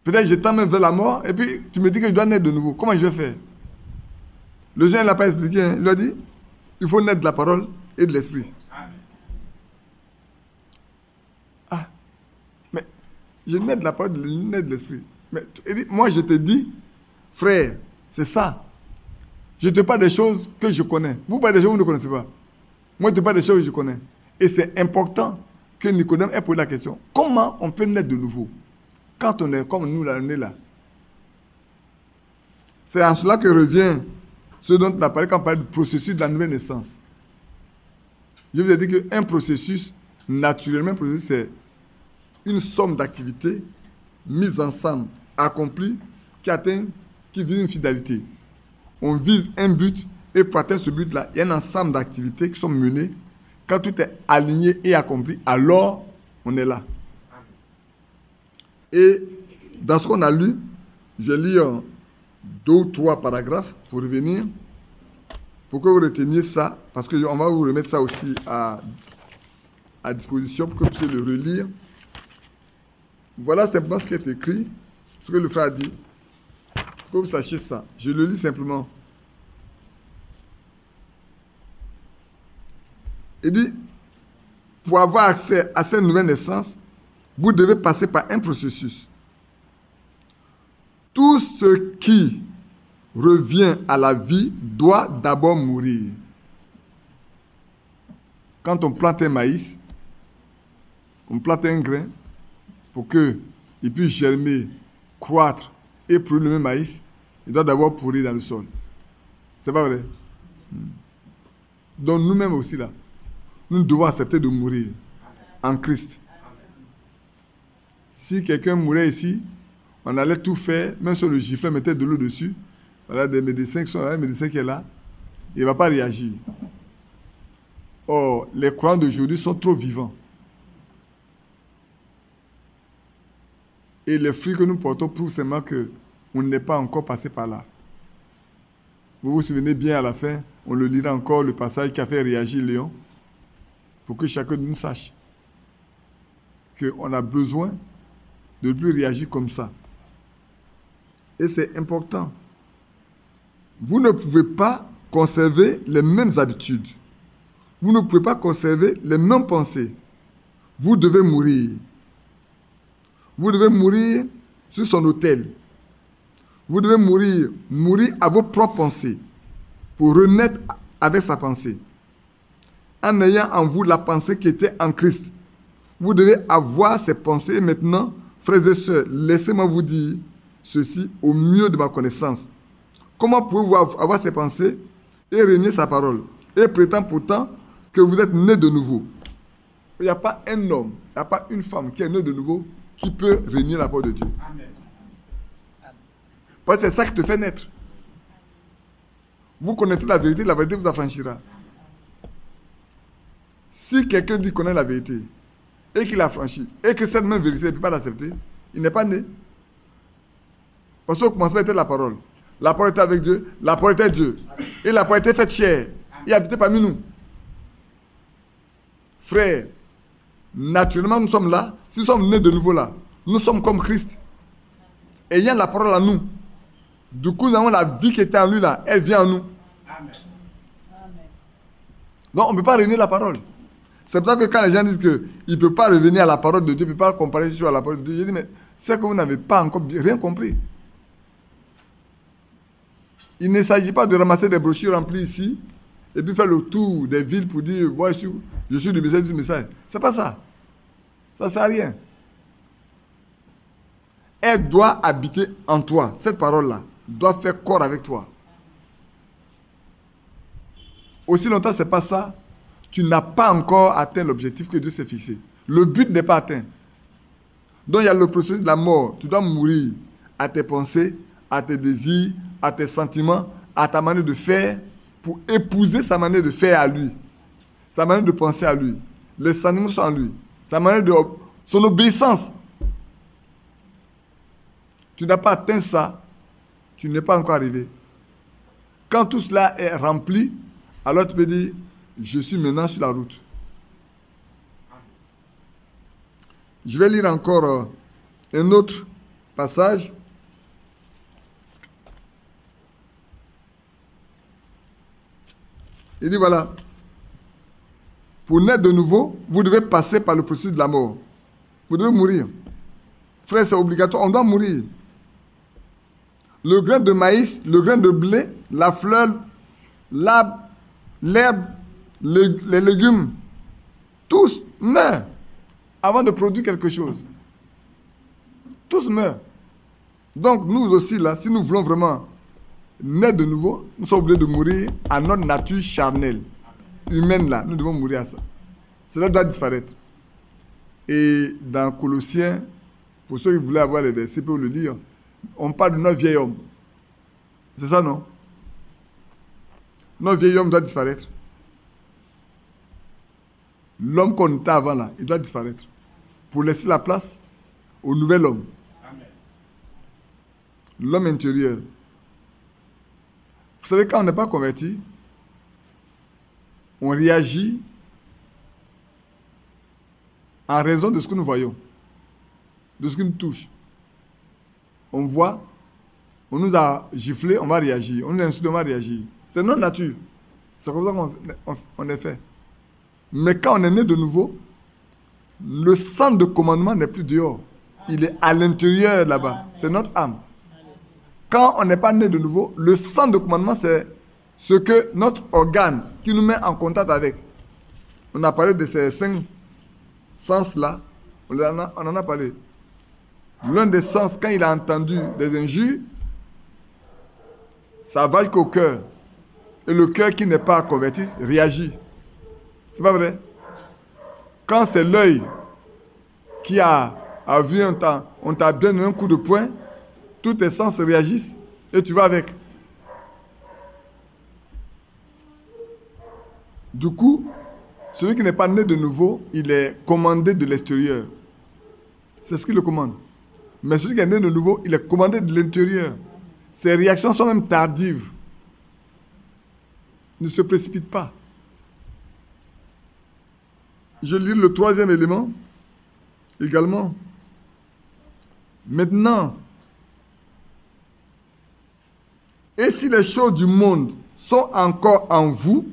Peut-être je tends même vers la mort et puis tu me dis que je dois naître de nouveau. Comment je vais faire? Le Seigneur ne l'a pas expliqué. Hein? Il a dit, il faut naître de la parole et de l'esprit. Je nais de la parole, je nais de l'esprit. Mais moi, je te dis, frère, c'est ça. Je te parle des choses que je connais. Vous parlez des choses que vous ne connaissez pas. Moi, je te parle des choses que je connais. Et c'est important que Nicodème ait posé la question. Comment on peut naître de nouveau quand on est comme nous, là, on est là? C'est en cela que revient ce dont on a parlé quand on parle du processus de la nouvelle naissance. Je vous ai dit qu'un processus, naturellement, c'est une somme d'activités mises ensemble, accomplies, qui visent une finalité. On vise un but et pour atteindre ce but-là, il y a un ensemble d'activités qui sont menées. Quand tout est aligné et accompli, alors on est là. Et dans ce qu'on a lu, je vais lire 2 ou 3 paragraphes pour revenir, pour que vous reteniez ça, parce qu'on va vous remettre ça aussi à disposition pour que vous puissiez le relire. Voilà simplement ce qui est écrit, ce que le frère a dit. Pour que vous sachiez ça. Je le lis simplement. Il dit, pour avoir accès à cette nouvelle naissance, vous devez passer par un processus. Tout ce qui revient à la vie doit d'abord mourir. Quand on plante un maïs, on plante un grain, pour qu'il puisse germer, croître et produire le même maïs, il doit d'abord pourrir dans le sol. C'est pas vrai? Donc nous-mêmes aussi là, nous devons accepter de mourir en Christ. Si quelqu'un mourait ici, on allait tout faire, même sur le giflet, mettait de l'eau dessus. Voilà des médecins qui sont là, un médecin qui est là, il ne va pas réagir. Or, les croyants d'aujourd'hui sont trop vivants. Et les fruits que nous portons prouvent seulement qu'on n'est pas encore passé par là. Vous vous souvenez bien à la fin, on le lira encore, le passage qui a fait réagir Léon, pour que chacun de nous sache qu'on a besoin de ne plus réagir comme ça. Et c'est important. Vous ne pouvez pas conserver les mêmes habitudes. Vous ne pouvez pas conserver les mêmes pensées. Vous devez mourir. Vous devez mourir sur son autel. Vous devez mourir à vos propres pensées pour renaître avec sa pensée. En ayant en vous la pensée qui était en Christ. Vous devez avoir ces pensées maintenant, frères et sœurs. Laissez-moi vous dire ceci au mieux de ma connaissance. Comment pouvez-vous avoir ces pensées et régner sa parole et prétendre pourtant que vous êtes né de nouveau? Il n'y a pas un homme, il n'y a pas une femme qui est née de nouveau qui peut régner la parole de Dieu. Amen. Parce que c'est ça qui te fait naître. Vous connaissez la vérité vous affranchira. Si quelqu'un dit qu'il connaît la vérité et qu'il a franchi, et que cette même vérité ne peut pas l'accepter, il n'est pas né. Parce qu'au commencement était la parole. La parole était avec Dieu, la parole était Dieu. Et la parole était faite chair. Il habitait parmi nous. Frères, naturellement nous sommes là. Si nous sommes nés de nouveau là, nous sommes comme Christ. Ayant la parole en nous. Du coup, nous avons la vie qui était en lui là. Elle vient en nous. Amen. Donc on ne peut pas réunir la parole. C'est pour ça que quand les gens disent qu'il ne peut pas revenir à la parole de Dieu, il ne peut pas comparer sur la parole de Dieu, je dis, mais c'est que vous n'avez pas encore rien compris. Il ne s'agit pas de ramasser des brochures remplies ici et puis faire le tour des villes pour dire moi, je suis du message. C'est pas ça. Ça ne sert à rien. Elle doit habiter en toi. Cette parole-là doit faire corps avec toi. Aussi longtemps que ce n'est pas ça, tu n'as pas encore atteint l'objectif que Dieu s'est fixé. Le but n'est pas atteint. Donc il y a le processus de la mort. Tu dois mourir à tes pensées, à tes désirs, à tes sentiments, à ta manière de faire, pour épouser sa manière de faire à lui, sa manière de penser à lui, les sentiments sont en lui, sa manière de... son obéissance. Tu n'as pas atteint ça, tu n'es pas encore arrivé. Quand tout cela est rempli, alors tu peux dire, je suis maintenant sur la route. Je vais lire encore un autre passage. Il dit voilà, pour naître de nouveau, vous devez passer par le processus de la mort. Vous devez mourir. Frère, c'est obligatoire, on doit mourir. Le grain de maïs, le grain de blé, la fleur, l'arbre, l'herbe, les légumes, tous meurent avant de produire quelque chose. Tous meurent. Donc nous aussi, là, si nous voulons vraiment naître de nouveau, nous sommes obligés de mourir à notre nature charnelle, humaine là. Nous devons mourir à ça. Cela doit disparaître. Et dans Colossiens, pour ceux qui voulaient avoir les versets pour le lire, on parle de notre vieil homme. C'est ça, non? Notre vieil homme doit disparaître. L'homme qu'on était avant là, il doit disparaître. Pour laisser la place au nouvel homme. L'homme intérieur. Vous savez, quand on n'est pas converti, on réagit en raison de ce que nous voyons, de ce qui nous touche. On voit, on nous a giflé, on va réagir. On nous a insulté, on va réagir. C'est notre nature. C'est comme ça qu'on est fait. Mais quand on est né de nouveau, le centre de commandement n'est plus dehors. Il est à l'intérieur là-bas. C'est notre âme. Quand on n'est pas né de nouveau, le centre de commandement, c'est ce que notre organe qui nous met en contact avec. On a parlé de ces 5 sens-là. On en a parlé. L'un des sens, quand il a entendu des injures, ça va jusqu'au cœur. Et le cœur qui n'est pas converti réagit. C'est pas vrai? Quand c'est l'œil qui a a vu, on t'a bien donné un coup de poing, tous tes sens réagissent et tu vas avec. Du coup, celui qui n'est pas né de nouveau, il est commandé de l'extérieur. C'est ce qu'il le commande. Mais celui qui est né de nouveau, il est commandé de l'intérieur. Ses réactions sont même tardives. Ne se précipite pas. Je lis le troisième élément également. Maintenant, et si les choses du monde sont encore en vous,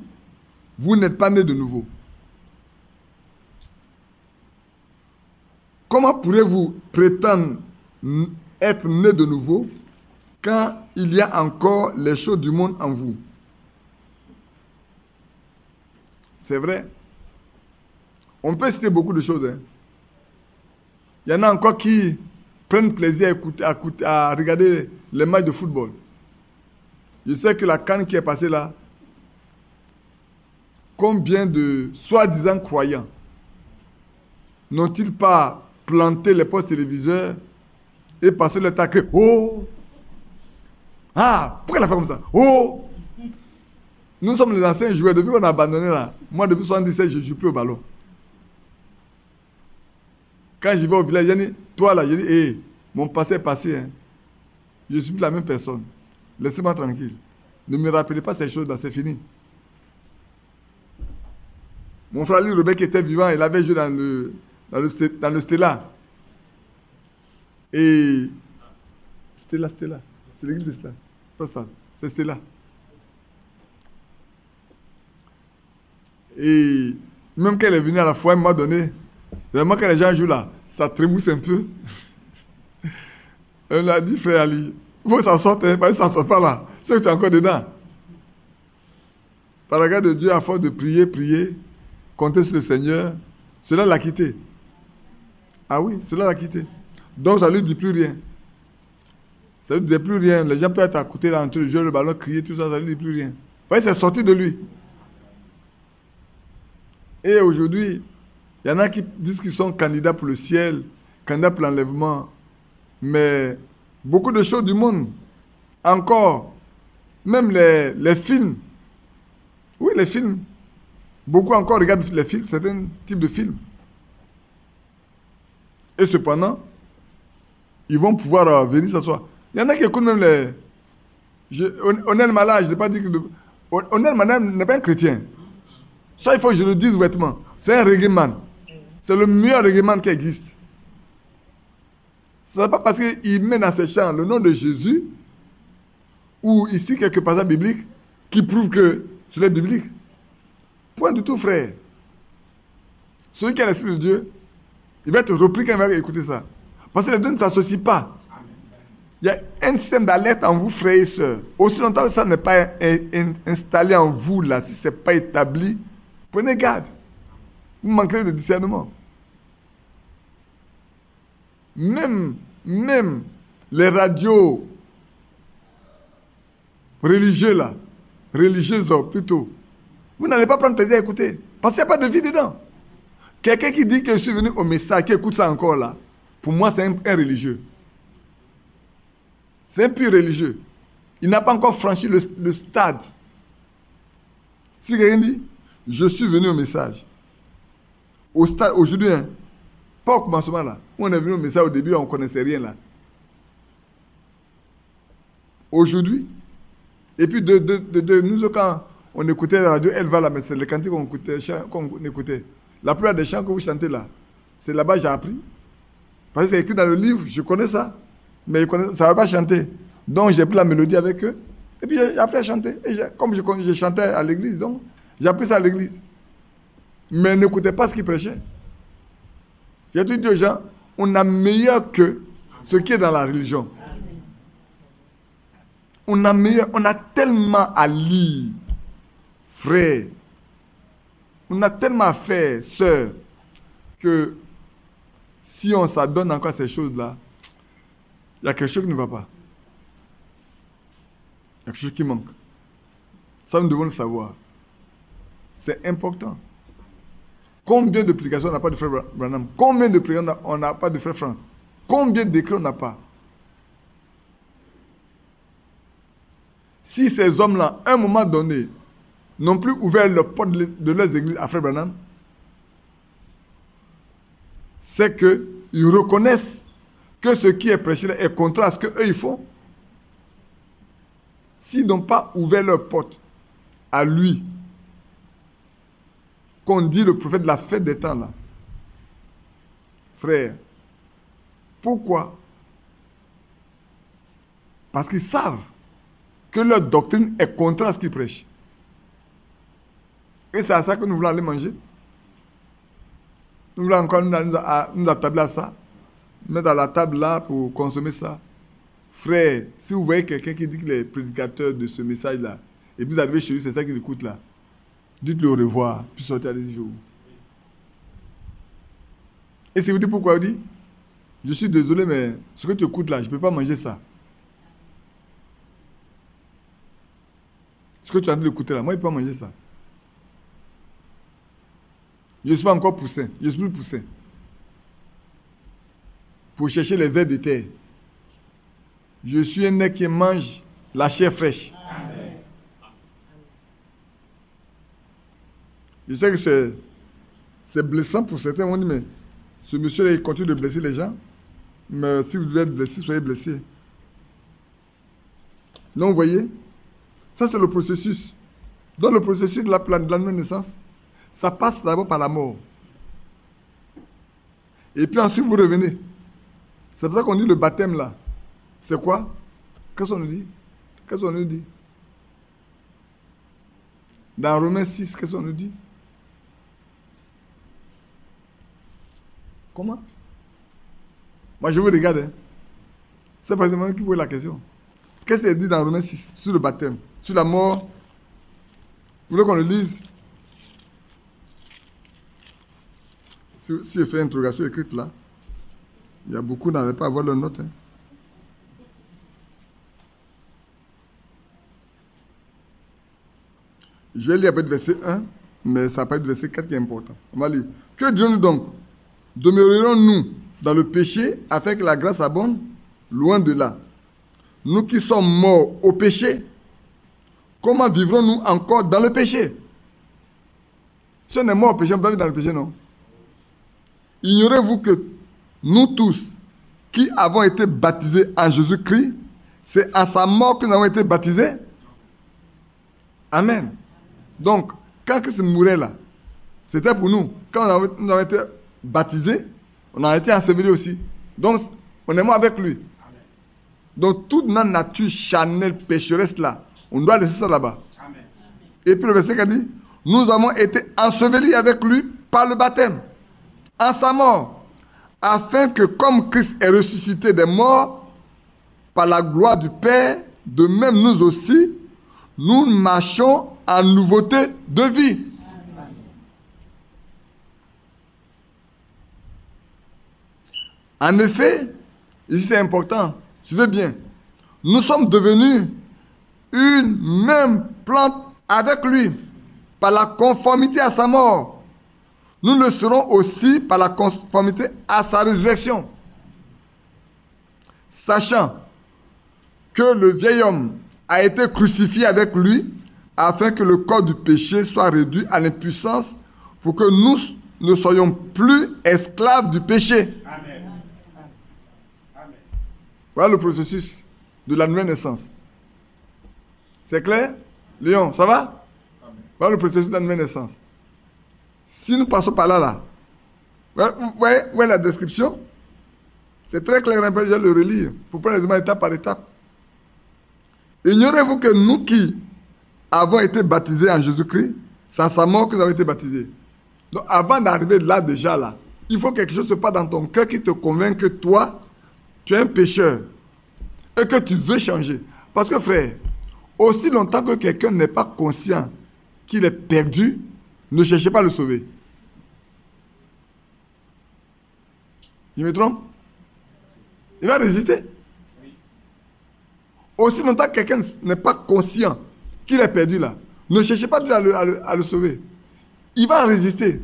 vous n'êtes pas né de nouveau. Comment pourrez-vous prétendre être né de nouveau quand il y a encore les choses du monde en vous? C'est vrai. On peut citer beaucoup de choses. Hein. Il y en a encore qui prennent plaisir à regarder les matchs de football. Je sais que la CAN qui est passée là, combien de soi-disant croyants n'ont-ils pas planté les postes téléviseurs et passé le temps à crier « Oh !» Ah, pourquoi elle a fait comme ça? Oh! Nous sommes les anciens joueurs. Depuis qu'on a abandonné là, moi depuis 77, je ne joue plus au ballon. Quand j'y vais au village, j'ai dit, toi là, j'ai dit, hé, mon passé est passé. Hein. Je ne suis plus la même personne. Laissez-moi tranquille. Ne me rappelez pas ces choses là, c'est fini. Mon frère lui, Robert, qui était vivant, il avait joué dans le Stella. Et Stella. C'est l'église de Stella. Pas ça, c'est Stella. Et même quand elle est venue à la foi, elle m'a donné. Vraiment, quand les gens jouent là, ça trémousse un peu. Elle a dit, frère Ali, il faut que ça sorte, hein, parce que ça ne sort pas là. C'est que tu es encore dedans. Par la grâce de Dieu, à force de prier, compter sur le Seigneur, cela l'a quitté. Ah oui, cela l'a quitté. Donc ça ne lui dit plus rien. Ça ne lui dit plus rien. Les gens peuvent être à côté là, en train de jouer le ballon, crier, tout ça, ça ne lui dit plus rien. Vous voyez, c'est sorti de lui. Et aujourd'hui, il y en a qui disent qu'ils sont candidats pour le ciel, candidats pour l'enlèvement. Mais beaucoup de choses du monde, encore, même les films. Oui, les films. Beaucoup encore regardent les films, certains types de films. Et cependant, ils vont pouvoir venir s'asseoir. Il y en a qui écoutent même les... Onel Malade, je n'ai pas dit que... Onel Malade n'est pas un chrétien. Ça, il faut que je le dise ouvertement. C'est un reggaeman. C'est le meilleur reggaeman qui existe. Ce n'est pas parce qu'il met dans ses chants le nom de Jésus ou ici quelques passages bibliques qui prouvent que cela est biblique. Point du tout, frère. Celui qui a l'Esprit de Dieu, il va être repris quand il va écouter ça. Parce que les deux ne s'associent pas. Il y a un système d'alerte en vous, frères et sœurs. Aussi longtemps que ça n'est pas installé en vous, là, si ce n'est pas établi, prenez garde. Vous manquerez de discernement. Même les radios religieuses, là, religieuses plutôt, vous n'allez pas prendre plaisir à écouter. Parce qu'il n'y a pas de vie dedans. Quelqu'un qui dit que je suis venu au message, qui écoute ça encore là, pour moi c'est un religieux. C'est un pur religieux. Il n'a pas encore franchi le stade. Si quelqu'un dit, je suis venu au message, au stade, aujourd'hui, hein, pas au commencement là, où on est venu au message au début, on ne connaissait rien là. Aujourd'hui, et puis nous, quand on écoutait la radio, elle va là, mais c'est les cantiques qu'on écoutait. La plupart des chants que vous chantez là, c'est là-bas que j'ai appris. Parce que c'est écrit dans le livre, je connais ça. Mais ça ne va pas chanter. Donc j'ai pris la mélodie avec eux. Et puis j'ai appris à chanter. Et comme je chantais à l'église, donc j'ai appris ça à l'église. Mais n'écoutez pas ce qu'ils prêchaient. J'ai tout dit aux gens, on a meilleur que ce qui est dans la religion. On a tellement à lire, frère. On a tellement à faire, sœur, que si on s'adonne encore à ces choses-là, il y a quelque chose qui ne va pas. Il y a quelque chose qui manque. Ça, nous devons le savoir. C'est important. Combien de prédications on n'a pas de frère Branham? Combien de prières on n'a pas de frère Franck? Combien d'écrits on n'a pas? Si ces hommes-là, à un moment donné, n'ont plus ouvert le porte de leurs églises à frère Branham, c'est qu'ils reconnaissent que ce qui est prêché là est contraire à ce qu'eux ils font. S'ils n'ont pas ouvert leur porte à lui, qu'on dit le prophète de la fête des temps là, frère, pourquoi? Parce qu'ils savent que leur doctrine est contraire à ce qu'ils prêchent. Et c'est à ça que nous voulons aller manger. Nous voulons encore nous attabler à ça, mettre à la table là pour consommer ça. Frère, si vous voyez quelqu'un qui dit qu'il est prédicateur de ce message-là, et puis vous arrivez chez lui, c'est ça qu'il écoute là, dites-le au revoir, puis sortez à des jours. Et si vous dites pourquoi, vous dites, je suis désolé, mais ce que tu écoutes là, je ne peux pas manger ça. Ce que tu as envie d'écouter là, moi, je ne peux pas manger ça. Je ne suis pas encore poussin, je suis plus poussin. Pour chercher les vers de terre. Je suis un nez qui mange la chair fraîche. Amen. Je sais que c'est blessant pour certains. On dit, mais ce monsieur-là, il continue de blesser les gens. Mais si vous devez être blessé, soyez blessé. Non, vous voyez, ça c'est le processus. Dans le processus de la nouvelle naissance, ça passe d'abord par la mort. Et puis ensuite, vous revenez. C'est pour ça qu'on dit le baptême là. C'est quoi? Qu'est-ce qu'on nous dit? Qu'est-ce qu'on nous dit? Dans Romains 6, qu'est-ce qu'on nous dit? Comment? Moi, je vous regarde. Hein. C'est pas moi qui pose la question. Qu'est-ce qu'il dit dans Romains 6 sur le baptême? Sur la mort? Vous voulez qu'on le lise? Si je fais une interrogation écrite là, il y a beaucoup qui n'arrivent pas à avoir leurs notes. Hein. Je vais lire un peu de verset 1, mais ça va pas être verset 4 qui est important. On va lire. Que dirons-nous donc? Demeurerons-nous dans le péché afin que la grâce abonde? Loin de là. Nous qui sommes morts au péché, comment vivrons-nous encore dans le péché? Si on est mort au péché, on peut vivre dans le péché, non? Ignorez-vous que nous tous qui avons été baptisés en Jésus-Christ, c'est à sa mort que nous avons été baptisés? Amen. Donc, quand Christ mourait là, c'était pour nous. Quand nous avons été baptisés, on a été ensevelis aussi. Donc, on est mort avec lui. Amen. Donc, toute notre nature charnelle, pécheresse là, on doit laisser ça là-bas. Amen. Et puis le verset qui dit, nous avons été ensevelis avec lui par le baptême, en sa mort, afin que comme Christ est ressuscité des morts, par la gloire du Père, de même nous aussi, nous marchons en nouveauté de vie. Amen. En effet, ici c'est important, suivez bien, nous sommes devenus une même plante avec lui, par la conformité à sa mort. Nous le serons aussi par la conformité à sa résurrection. Sachant que le vieil homme a été crucifié avec lui, afin que le corps du péché soit réduit à l'impuissance, pour que nous ne soyons plus esclaves du péché. Amen. Amen. Voilà le processus de la nouvelle naissance. C'est clair? Léon, ça va? Amen. Voilà le processus de la nouvelle naissance. Si nous passons par là, vous voyez la description? C'est très clair, je vais le relire, pour prendre les éléments étape par étape. Ignorez-vous que nous qui avons été baptisés en Jésus-Christ, c'est à sa mort que nous avons été baptisés. Donc avant d'arriver là déjà, là, il faut que quelque chose se passe dans ton cœur qui te convainc que toi, tu es un pécheur et que tu veux changer. Parce que frère, aussi longtemps que quelqu'un n'est pas conscient qu'il est perdu, ne cherchez pas à le sauver. Je me trompe? Il va résister. Aussi longtemps que quelqu'un n'est pas conscient qu'il est perdu là, ne cherchez pas à le sauver. Il va résister.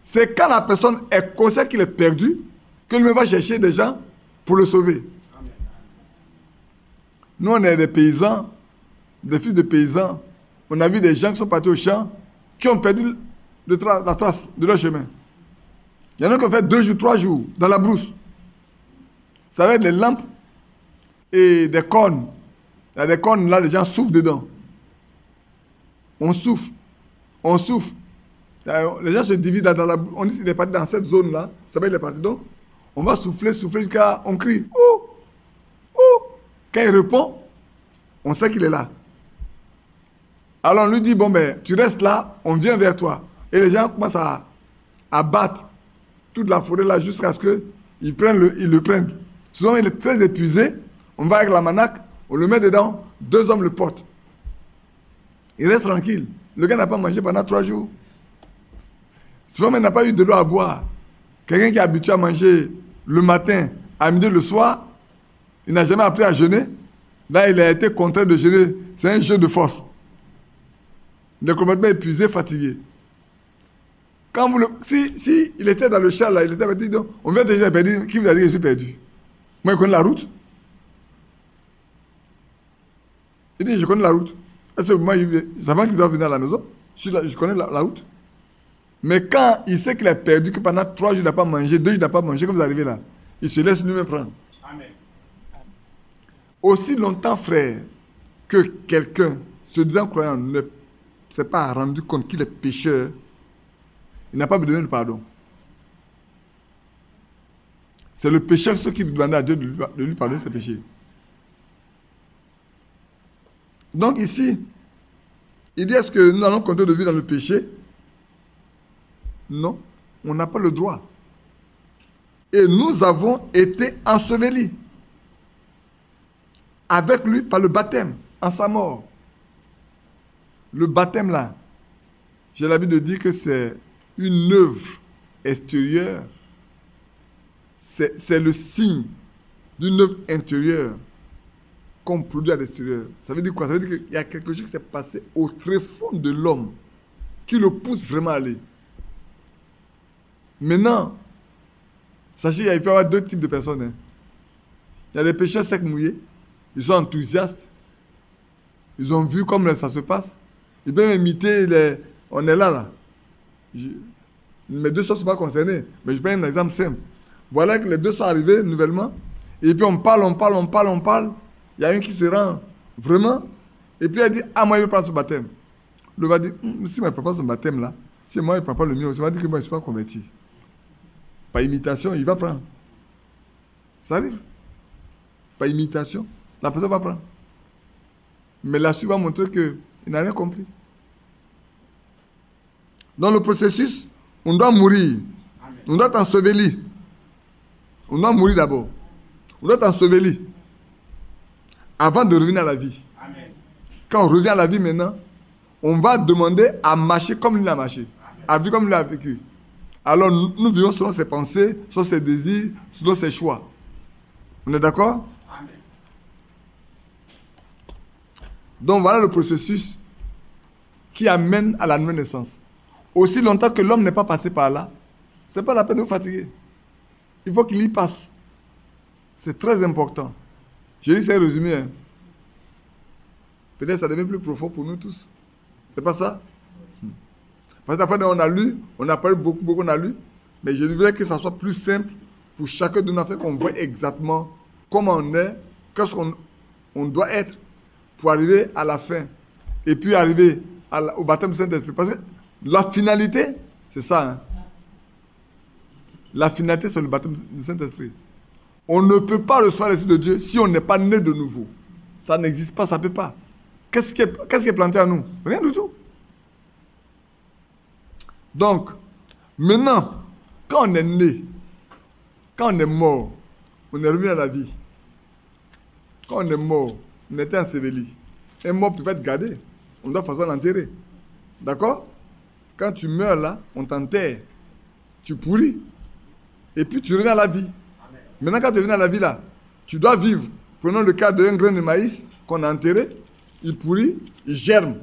C'est quand la personne est consciente qu'il est perdu que lui va chercher des gens pour le sauver. Nous, on est des paysans, des fils de paysans. On a vu des gens qui sont partis au champ, qui ont perdu la trace de leur chemin. Il y en a qui ont fait 2 jours, 3 jours dans la brousse. Ça va être des lampes et des cornes. Il y a des cornes, là, les gens soufflent dedans. On souffle. On souffle. Les gens se divident dans la... On dit qu'il est parti dans cette zone-là. Ça va être les partis. Donc, on va souffler jusqu'à... On crie. Ouh! Ouh! Quand il répond, on sait qu'il est là. Alors on lui dit, bon ben, tu restes là, on vient vers toi. Et les gens commencent à battre toute la forêt là jusqu'à ce qu'ils le prennent. Souvent, il est très épuisé. On va avec la manaque, on le met dedans, 2 hommes le portent. Il reste tranquille. Le gars n'a pas mangé pendant 3 jours. Souvent, il n'a pas eu de l'eau à boire. Quelqu'un qui est habitué à manger le matin, à midi, le soir, il n'a jamais appris à jeûner. Là, il a été contraint de jeûner. C'est un jeu de force. Il est complètement épuisé, fatigué. Quand si il était dans le champ, là, il était perdu, donc, on vient déjà perdu. Qui vous a dit que je suis perdu? Moi, je connais la route. Il dit, je connais la route. Est-ce que moi, ça va qu'il doit venir à la maison? Je connais la route. Mais quand il sait qu'il est perdu, que pendant 3 jours, il n'a pas mangé, 2 jours, il n'a pas mangé, quand vous arrivez là, il se laisse lui-même prendre. Amen. Aussi longtemps, frère, que quelqu'un, se disant croyant, ne s'est pas rendu compte qu'il est pécheur, il n'a pas besoin de pardon. C'est le pécheur ceux qui demandent à Dieu de lui pardonner ses péchés. Donc ici, il dit, est-ce que nous allons continuer de vivre dans le péché? Non, on n'a pas le droit. Et nous avons été ensevelis avec lui par le baptême, en sa mort. Le baptême là, j'ai l'habitude de dire que c'est une œuvre extérieure. C'est le signe d'une œuvre intérieure qu'on produit à l'extérieur. Ça veut dire quoi? Ça veut dire qu'il y a quelque chose qui s'est passé au tréfonds de l'homme qui le pousse vraiment à aller. Maintenant, sachez qu'il peut y avoir 2 types de personnes. Hein. Il y a des pécheurs secs mouillés. Ils sont enthousiastes. Ils ont vu comment ça se passe. Ils peuvent imiter les... On est là. Mes 2 soeurs ne sont pas concernés. Mais je prends un exemple simple. Voilà que les 2 sont arrivés nouvellement. Et puis on parle. Il y a une qui se rend vraiment. Et puis elle dit, ah, moi, je vais prendre ce baptême. Le va dire, si moi, je ne prends pas ce baptême là, si moi, je ne prends pas le mien, ça va dire que moi, je ne suis pas converti. Par imitation, il va prendre. Ça arrive. Par imitation, la personne va prendre. Mais la suite va montrer qu'il n'a rien compris. Dans le processus, on doit mourir. Amen. On doit t'ensevelir. On doit mourir d'abord. On doit t'ensevelir. Avant de revenir à la vie. Amen. Quand on revient à la vie maintenant, on va demander à marcher comme il a marché. Amen. À vivre comme il a vécu. Alors nous vivons selon ses pensées, selon ses désirs, selon ses choix. On est d'accord? Amen. Donc voilà le processus qui amène à la nouvelle naissance. Aussi longtemps que l'homme n'est pas passé par là, ce n'est pas la peine de vous fatiguer. Il faut qu'il y passe. C'est très important. Je dis c'est un résumé. Hein. Peut-être que ça devient plus profond pour nous tous. C'est pas ça? Parce que la fois on a lu, on a parlé beaucoup, on a lu, mais je voudrais que ça soit plus simple pour chacun de nous, afin qu'on voit exactement comment on est, qu'est-ce qu'on doit être pour arriver à la fin. Et puis arriver au baptême du Saint-Esprit. Parce que la finalité, c'est ça. Hein. La finalité, c'est le baptême du Saint-Esprit. On ne peut pas recevoir l'Esprit de Dieu si on n'est pas né de nouveau. Ça n'existe pas, ça ne peut pas. Qu'est-ce qui est planté à nous? Rien du tout. Donc, maintenant, quand on est né, quand on est mort, on est revenu à la vie. Quand on est mort, on était enseveli. Un mort ne peut pas être gardé. On doit forcément l'enterrer. D'accord? Quand tu meurs là, on t'enterre. Tu pourris. Et puis tu reviens à la vie. Amen. Maintenant, quand tu reviens à la vie là, tu dois vivre. Prenons le cas d'un grain de maïs qu'on a enterré. Il pourrit, il germe.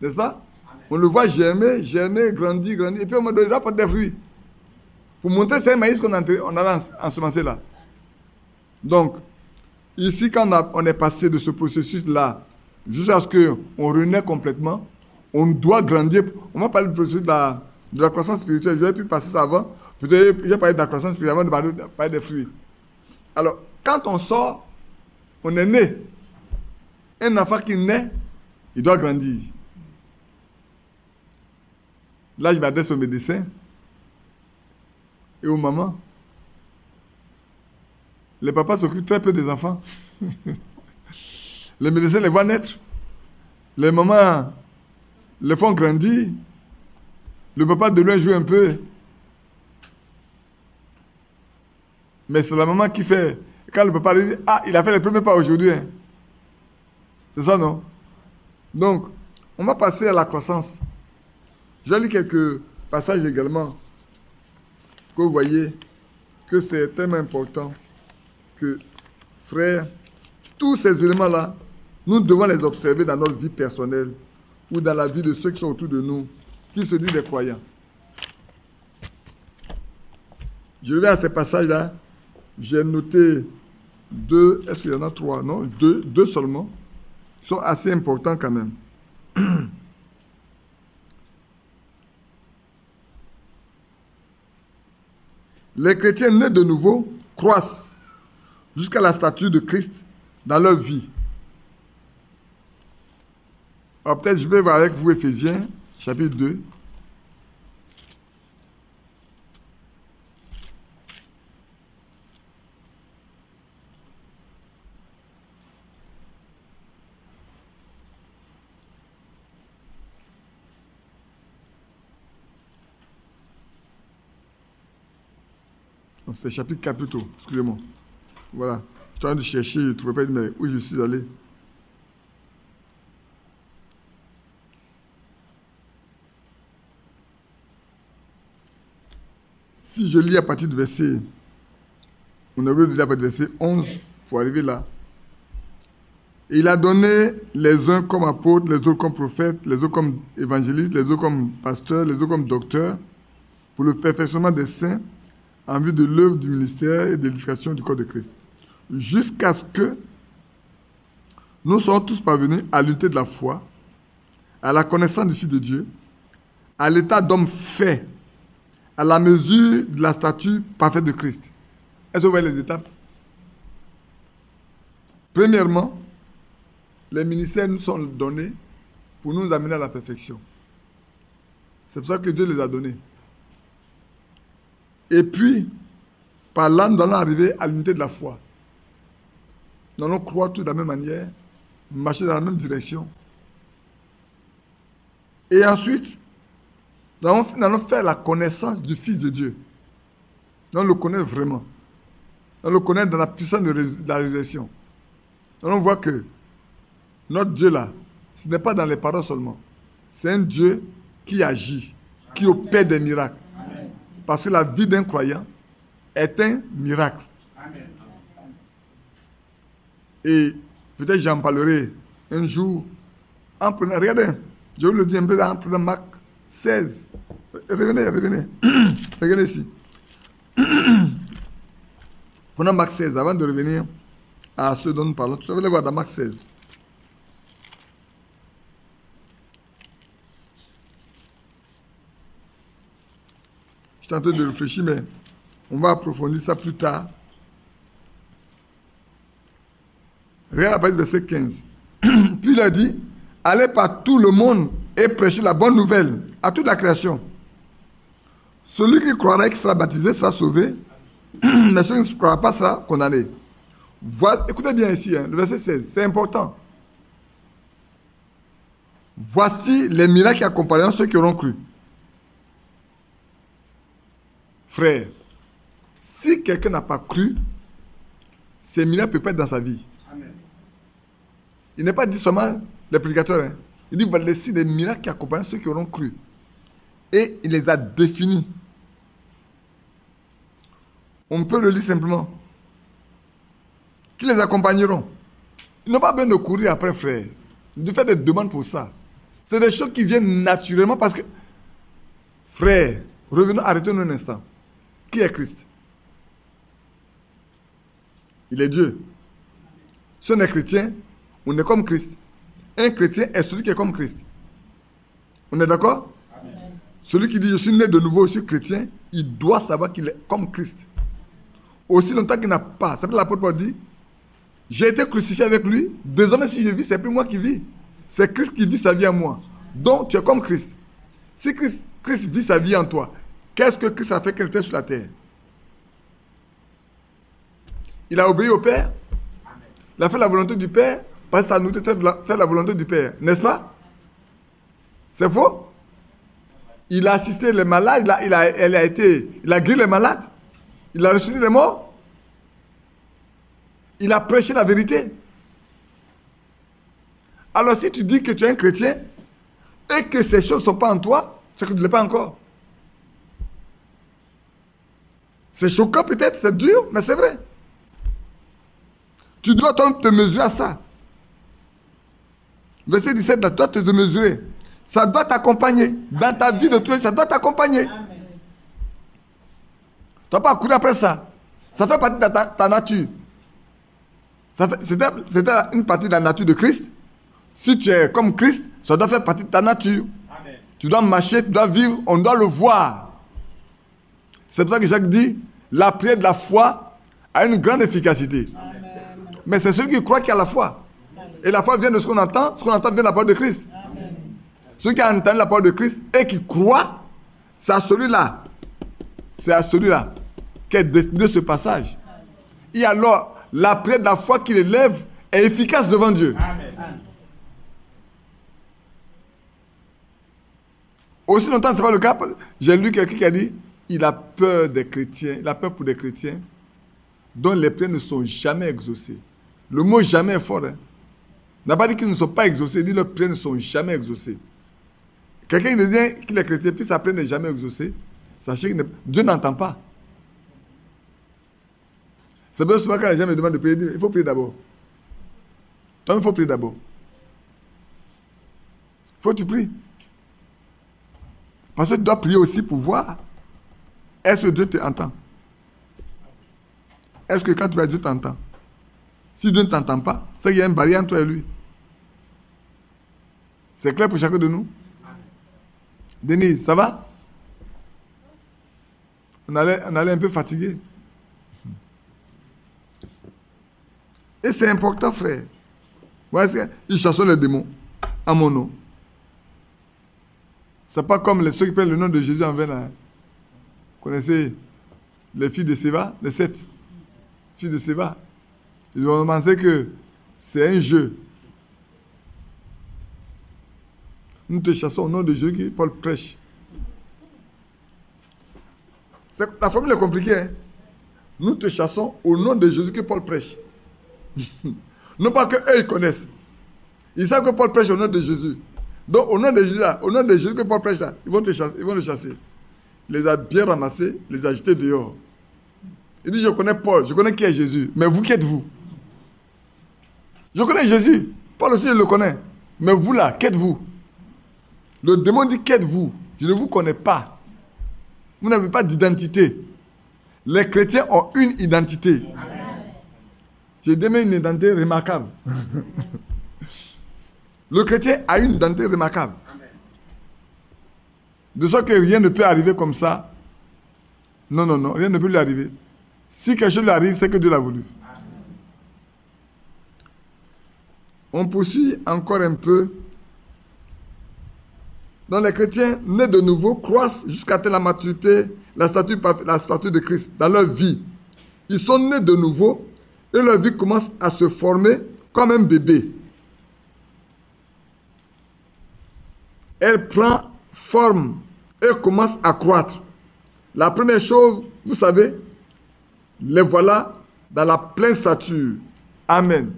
N'est-ce pas? Amen. On le voit germer, germer, grandir, grandir. Et puis, on me donne des fruits. Pour montrer que c'est un maïs qu'on avait ensemencé là. Donc, ici, quand on est passé de ce processus-là, jusqu'à ce qu'on renaît complètement, on doit grandir. On va parler du processus de la croissance spirituelle. Je vais plus passer ça avant. Peut-être je vais parler de la croissance spirituelle avant de parler des fruits. Alors, quand on sort, on est né. Un enfant qui naît, il doit grandir. Là, je m'adresse aux médecins et aux mamans. Les papas s'occupent très peu des enfants. Les médecins les voient naître. Les mamans les font grandir. Le papa de loin joue un peu. Mais c'est la maman qui fait. Quand le papa dit, ah, il a fait les premiers pas aujourd'hui. Hein. C'est ça, non? Donc, on va passer à la croissance. Je vais lire quelques passages également. Que vous voyez que c'est tellement important que, frères, tous ces éléments-là, nous devons les observer dans notre vie personnelle ou dans la vie de ceux qui sont autour de nous, qui se disent des croyants. Je vais à ces passages-là. J'ai noté 2, est-ce qu'il y en a 3? Non, 2 seulement. Ils sont assez importants quand même. Les chrétiens nés de nouveau croissent jusqu'à la stature de Christ dans leur vie. Alors peut-être je vais voir avec vous Éphésiens, chapitre 2. C'est chapitre 4 plutôt, excusez-moi. Voilà. Je suis en train de chercher, je ne trouvais pas, mais où je suis allé. Si je lis à partir du verset, on aurait dû lire à partir du verset 11 pour arriver là. Et il a donné les uns comme apôtres, les autres comme prophètes, les autres comme évangélistes, les autres comme pasteurs, les autres comme docteurs, pour le perfectionnement des saints, en vue de l'œuvre du ministère et de l'édification du corps de Christ. Jusqu'à ce que nous soyons tous parvenus à l'unité de la foi, à la connaissance du Fils de Dieu, à l'état d'homme fait, à la mesure de la stature parfaite de Christ. Est-ce que vous voyez les étapes? Premièrement, les ministères nous sont donnés pour nous amener à la perfection. C'est pour ça que Dieu les a donnés. Et puis, par là, nous allons arriver à l'unité de la foi. Nous allons croire tous de la même manière, marcher dans la même direction. Et ensuite, nous allons faire la connaissance du Fils de Dieu. Nous allons le connaître vraiment. Nous allons le connaître dans la puissance de la résurrection. Nous allons voir que notre Dieu là, ce n'est pas dans les paroles seulement. C'est un Dieu qui agit, qui opère des miracles. Parce que la vie d'un croyant est un miracle. Amen. Et peut-être j'en parlerai un jour en prenant, regardez, je vous le dis un peu en prenant Marc 16. Revenez. Regardez ici. Prenons Marc 16 avant de revenir à ceux dont nous parlons. Vous allez voir dans Marc 16. Je suis en train de réfléchir, mais on va approfondir ça plus tard. Regarde à partir du verset 15. Puis il a dit, allez par tout le monde et prêchez la bonne nouvelle à toute la création. Celui qui croira et qui sera baptisé sera sauvé, mais celui qui ne croira pas sera condamné. Voilà, écoutez bien ici, le verset 16, c'est important. Voici les miracles qui accompagneront ceux qui auront cru. Frère, si quelqu'un n'a pas cru, ces miracles ne peuvent pas être dans sa vie. Amen. Il n'est pas dit seulement les prédicateurs. Hein. Il dit, voici les miracles qui accompagnent ceux qui auront cru. Et il les a définis. On peut le lire simplement. Qui les accompagneront? Ils n'ont pas besoin de courir après, frère. De faire des demandes pour ça. C'est des choses qui viennent naturellement parce que, frère, revenons, arrêtons-nous un instant. Qui est Christ? Il est Dieu. Si on est chrétien, on est comme Christ. Un chrétien est celui qui est comme Christ. On est d'accord? Amen. Celui qui dit je suis né de nouveau, je suis chrétien, il doit savoir qu'il est comme Christ. Aussi longtemps qu'il n'a pas, c'est pour l'apôtre Paul dit, j'ai été crucifié avec lui, désormais si je vis, c'est plus moi qui vis. C'est Christ qui vit sa vie en moi. Donc tu es comme Christ. Si Christ vit sa vie en toi, qu'est-ce que Christ a fait qu'il était sur la terre? Il a obéi au Père. Il a fait la volonté du Père, parce que ça nous était de faire la volonté du Père. N'est-ce pas? C'est faux? Il a assisté les malades, il a guéri les malades. Il a ressuscité les morts. Il a prêché la vérité. Alors si tu dis que tu es un chrétien et que ces choses ne sont pas en toi, c'est que tu ne l'es pas encore. C'est choquant peut-être, c'est dur, mais c'est vrai. Tu dois te mesurer à ça. Verset 17, là, toi te mesurer. Ça doit t'accompagner. Dans ta vie de tous les jours, ça doit t'accompagner. Tu ne dois pas courir après ça. Ça fait partie de ta nature. C'était une partie de la nature de Christ. Si tu es comme Christ, ça doit faire partie de ta nature. Amen. Tu dois marcher, tu dois vivre, on doit le voir. C'est pour ça que Jacques dit, la prière de la foi a une grande efficacité. Amen. Mais c'est celui qui croit qu'il y a la foi. Amen. Et la foi vient de ce qu'on entend vient de la parole de Christ. Amen. Celui qui a entendu la parole de Christ et qui croit, c'est à celui-là. C'est à celui-là qu'est destiné ce passage. Amen. Et alors, la prière de la foi qu'il élève est efficace devant Dieu. Amen. Aussi longtemps que ce n'est pas le cas, j'ai lu quelqu'un qui a dit il a peur des chrétiens, il a peur pour des chrétiens dont les prières ne sont jamais exaucées. Le mot jamais est fort. Hein. Il n'a pas dit qu'ils ne sont pas exaucés, il dit que leurs prières ne sont jamais exaucées. Quelqu'un qui dit qu'il est chrétien, puis sa prière n'est jamais exaucée, sachez que Dieu n'entend pas. C'est bien souvent quand les gens me demandent de prier, il faut prier d'abord. Toi, il faut prier d'abord. Il faut que tu pries. Parce que tu dois prier aussi pour voir est-ce que Dieu t'entend. Est-ce que quand tu vas Dieu t'entend? Si Dieu ne t'entend pas, c'est qu'il y a une barrière entre toi et lui. C'est clair pour chacun de nous? Denise, ça va? On allait un peu fatigué. Et c'est important, frère. Voyez, ils chassent les démons à mon nom. C'est pas comme ceux qui prennent le nom de Jésus en vain. Vous connaissez les filles de Séva, les 7 filles de Séva. Ils ont pensé que c'est un jeu. Nous te chassons au nom de Jésus qui Paul prêche. La formule est compliquée. Hein? Nous te chassons au nom de Jésus que Paul prêche. Non pas qu'eux ils connaissent. Ils savent que Paul prêche au nom de Jésus. Donc au nom de Jésus que Paul prêche là, ils vont le chasser. Il les a bien ramassés, les a jetés dehors. Il dit je connais Paul, je connais qui est Jésus, mais vous qui êtes-vous? Je connais Jésus, Paul aussi je le connais. Mais vous là, qui êtes-vous? Le démon dit qui êtes-vous? Je ne vous connais pas. Vous n'avez pas d'identité. Les chrétiens ont une identité. J'ai donné une identité remarquable. Le chrétien a une identité remarquable. De sorte que rien ne peut arriver comme ça. Non, rien ne peut lui arriver. Si quelque chose lui arrive, c'est que Dieu l'a voulu. On poursuit encore un peu. Donc les chrétiens nés de nouveau croissent jusqu'à atteindre la maturité, la stature de Christ dans leur vie. Ils sont nés de nouveau et leur vie commence à se former comme un bébé. Elle prend forme et commence à croître. La première chose, vous savez, les voilà dans la pleine stature. Amen.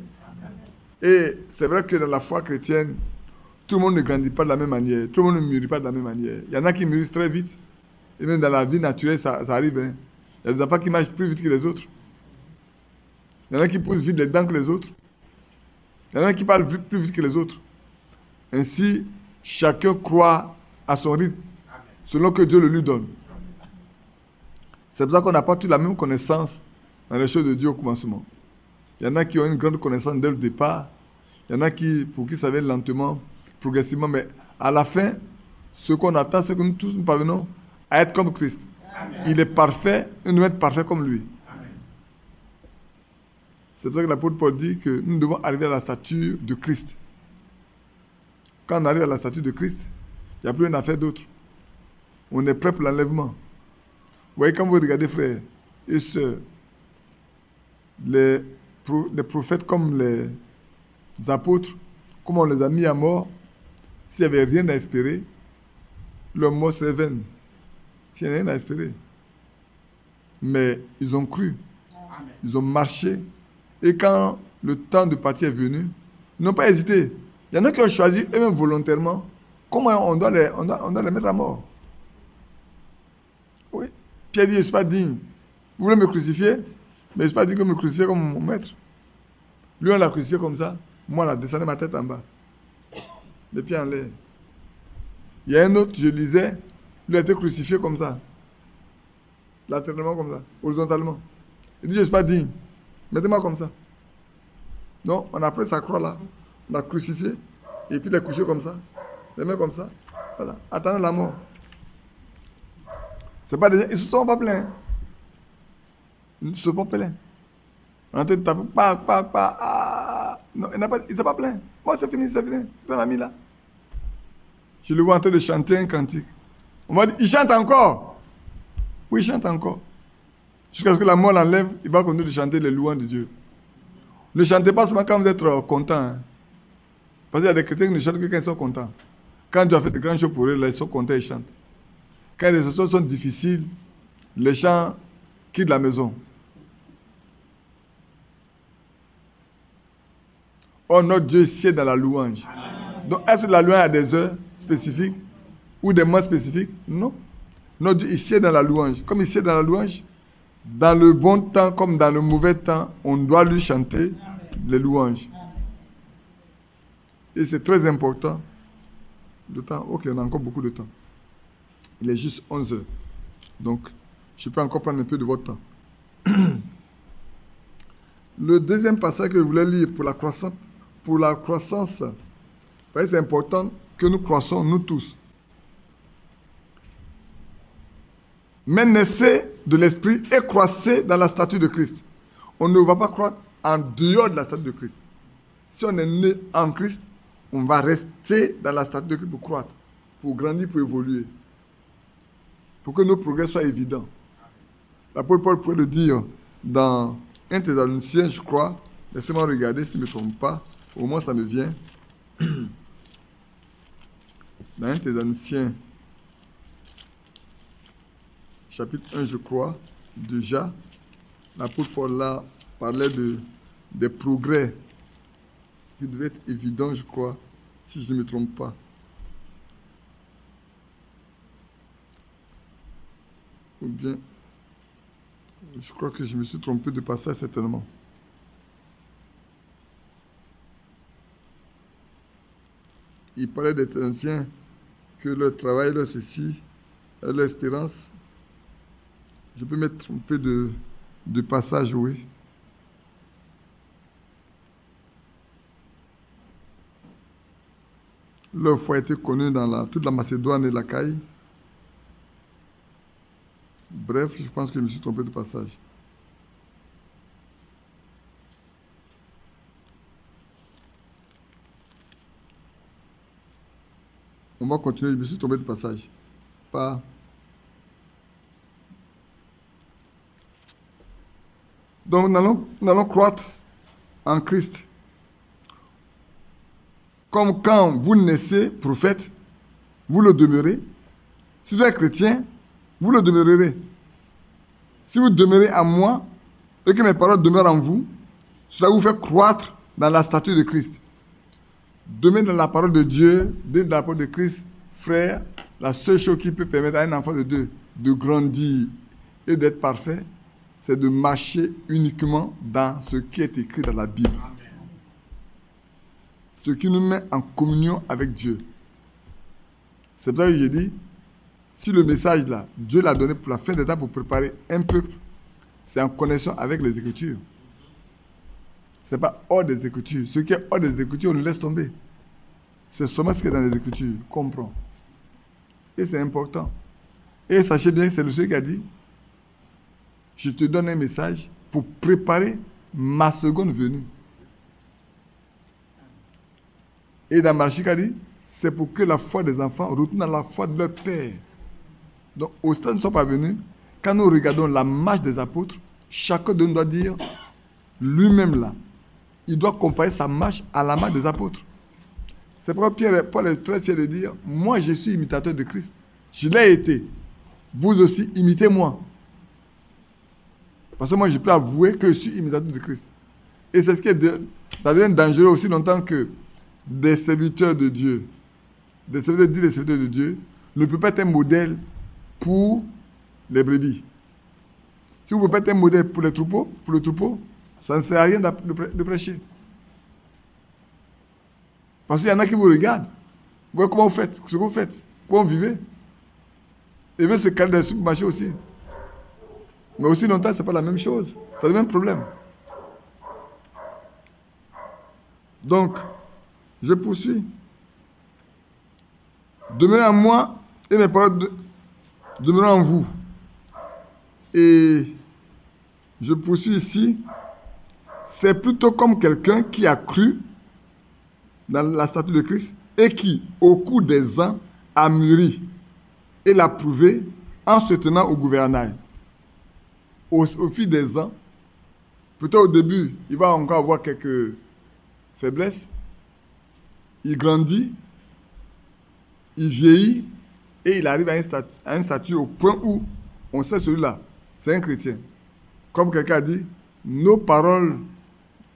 Et c'est vrai que dans la foi chrétienne, tout le monde ne grandit pas de la même manière. Tout le monde ne mûrit pas de la même manière. Il y en a qui mûrissent très vite. Et même dans la vie naturelle, ça arrive. Hein. Il y a des enfants qui marchent plus vite que les autres. Il y en a qui poussent vite les dents que les autres. Il y en a qui parlent plus vite que les autres. Ainsi, Chacun croit à son rythme, selon que Dieu le lui donne. C'est pour ça qu'on n'a pas toute la même connaissance dans les choses de Dieu au commencement. Il y en a qui ont une grande connaissance dès le départ. Il y en a pour qui ça vient lentement, progressivement. Mais à la fin, ce qu'on attend, c'est que nous tous nous parvenons à être comme Christ. Amen. Il est parfait, nous devons être parfaits comme lui. Amen. C'est pour ça que l'apôtre Paul dit que nous devons arriver à la stature de Christ. Quand on arrive à la stature de Christ, il n'y a plus rien à faire d'autre. On est prêt pour l'enlèvement. Vous voyez, quand vous regardez, frères et sœurs, les prophètes comme les apôtres, comme on les a mis à mort, s'il n'y avait rien à espérer, leur mort serait vaine. S'il n'y a rien à espérer. Mais ils ont cru. Ils ont marché. Et quand le temps de partir est venu, ils n'ont pas hésité. Il y en a qui ont choisi eux-mêmes volontairement comment on doit les mettre à mort. Oui. Pierre dit, je ne suis pas digne. Vous voulez me crucifier, mais je ne suis pas digne que me crucifier comme mon maître. Lui, on l'a crucifié comme ça. Moi, on a descendu ma tête en bas. Les pieds en l'air. Il y a un autre, je lisais, lui a été crucifié comme ça. Latéralement comme ça, horizontalement. Il dit, je ne suis pas digne. Mettez-moi comme ça. Non, on a pris sa croix là, on l'a crucifié, et puis il est couché comme ça. Les mains comme ça. Voilà, attendant la mort. C'est pas des gens, ils ne se sont pas plaints. Ils ne se sont pas plaints. On a entendu taper, non, il ne s'est pas plaint. Bon, c'est fini, c'est fini. Ton ami là. Je le vois en train de chanter un cantique. On m'a dit, il chante encore. Oui, il chante encore. Jusqu'à ce que la mort l'enlève, il va continuer de chanter les louanges de Dieu. Ne chantez pas seulement quand vous êtes content. Hein. Parce qu'il y a des chrétiens qui ne chantent que quand ils sont contents. Quand Dieu a fait de grandes choses pour eux, là, ils sont contents, ils chantent. Quand les situations sont difficiles, les chants quittent la maison. Oh, notre Dieu sied dans la louange. Donc, est-ce que la louange a des heures spécifiques ou des mois spécifiques? Non. Notre Dieu, il sied dans la louange. Comme il sied dans la louange, dans le bon temps comme dans le mauvais temps, on doit lui chanter les louanges. Et c'est très important. Le temps, ok, on a encore beaucoup de temps. Il est juste 11 heures. Donc, je peux encore prendre un peu de votre temps. Le deuxième passage que je voulais lire pour la croissance, c'est important que nous croissons, nous tous. Mais naissez de l'esprit et croissez dans la stature de Christ. On ne va pas croître en dehors de la stature de Christ. Si on est né en Christ, on va rester dans la stature de Christ pour croître, pour grandir, pour évoluer. Pour que nos progrès soient évidents. L'apôtre Paul pourrait le dire dans 1 Thessaloniciens, je crois. Laissez-moi regarder si je ne me trompe pas. Au moins, ça me vient. Dans 1 Thessaloniciens, chapitre 1, je crois, déjà, l'apôtre Paul là parlait des progrès qui devaient être évidents, je crois, si je ne me trompe pas. Ou bien, je crois que je me suis trompé de passage certainement. Il parlait des Thessaloniciens que leur travail, leur ceci, leur espérance. Je peux me tromper de passage, oui. Leur foi a été connue dans toute la Macédoine et l'Achaïe. Bref, je pense que je me suis trompé de passage. On va continuer, je me suis trompé de passage. Donc, nous allons croître en Christ. Comme quand vous naissez prophète, vous le demeurez. Si vous êtes chrétien, vous le demeurerez. Si vous demeurez en moi et que mes paroles demeurent en vous, cela vous fait croître dans la stature de Christ. Demeurez dans la parole de Dieu, dans la parole de Christ, frère, la seule chose qui peut permettre à un enfant de Dieu de grandir et d'être parfait, c'est de marcher uniquement dans ce qui est écrit dans la Bible. Ce qui nous met en communion avec Dieu. C'est pour ça que j'ai dit, si le message là, Dieu l'a donné pour la fin des temps pour préparer un peuple, c'est en connexion avec les Écritures. Ce n'est pas hors des Écritures. Ce qui est hors des Écritures, on le laisse tomber. C'est seulement ce qui est dans les Écritures. Comprends. Et c'est important. Et sachez bien que c'est le Seigneur qui a dit, je te donne un message pour préparer ma seconde venue. Et dans Malachie, il a dit, c'est pour que la foi des enfants retourne dans la foi de leur Père. Donc, au stade où nous ne sommes pas venus, quand nous regardons la marche des apôtres, chacun de nous doit dire, lui-même là, il doit comparer sa marche à la marche des apôtres. C'est pourquoi Paul est très fier de dire, moi je suis imitateur de Christ. Je l'ai été. Vous aussi, imitez-moi. Parce que moi, je peux avouer que je suis imitateur de Christ. Et c'est ce qui est ça devient dangereux aussi longtemps que des serviteurs de Dieu, des serviteurs de Dieu, ne peuvent pas être un modèle pour les brebis. Si vous ne pouvez pas être un modèle pour le troupeau, ça ne sert à rien de prêcher. Parce qu'il y en a qui vous regardent. Vous voyez comment vous faites, ce que vous faites, comment vous vivez. Et veulent se caler dans le supermarché aussi. Mais aussi longtemps, ce n'est pas la même chose. C'est le même problème. Donc, je poursuis. Demeurez en moi et mes paroles demeurez en vous. Et je poursuis ici. C'est plutôt comme quelqu'un qui a cru dans la statue de Christ et qui, au cours des ans, a mûri et l'a prouvé en se tenant au gouvernail. Au fil des ans, plutôt au début, il va encore avoir quelques faiblesses. Il grandit, il vieillit et il arrive à un statut au point où on sait celui-là, c'est un chrétien. Comme quelqu'un a dit, nos paroles,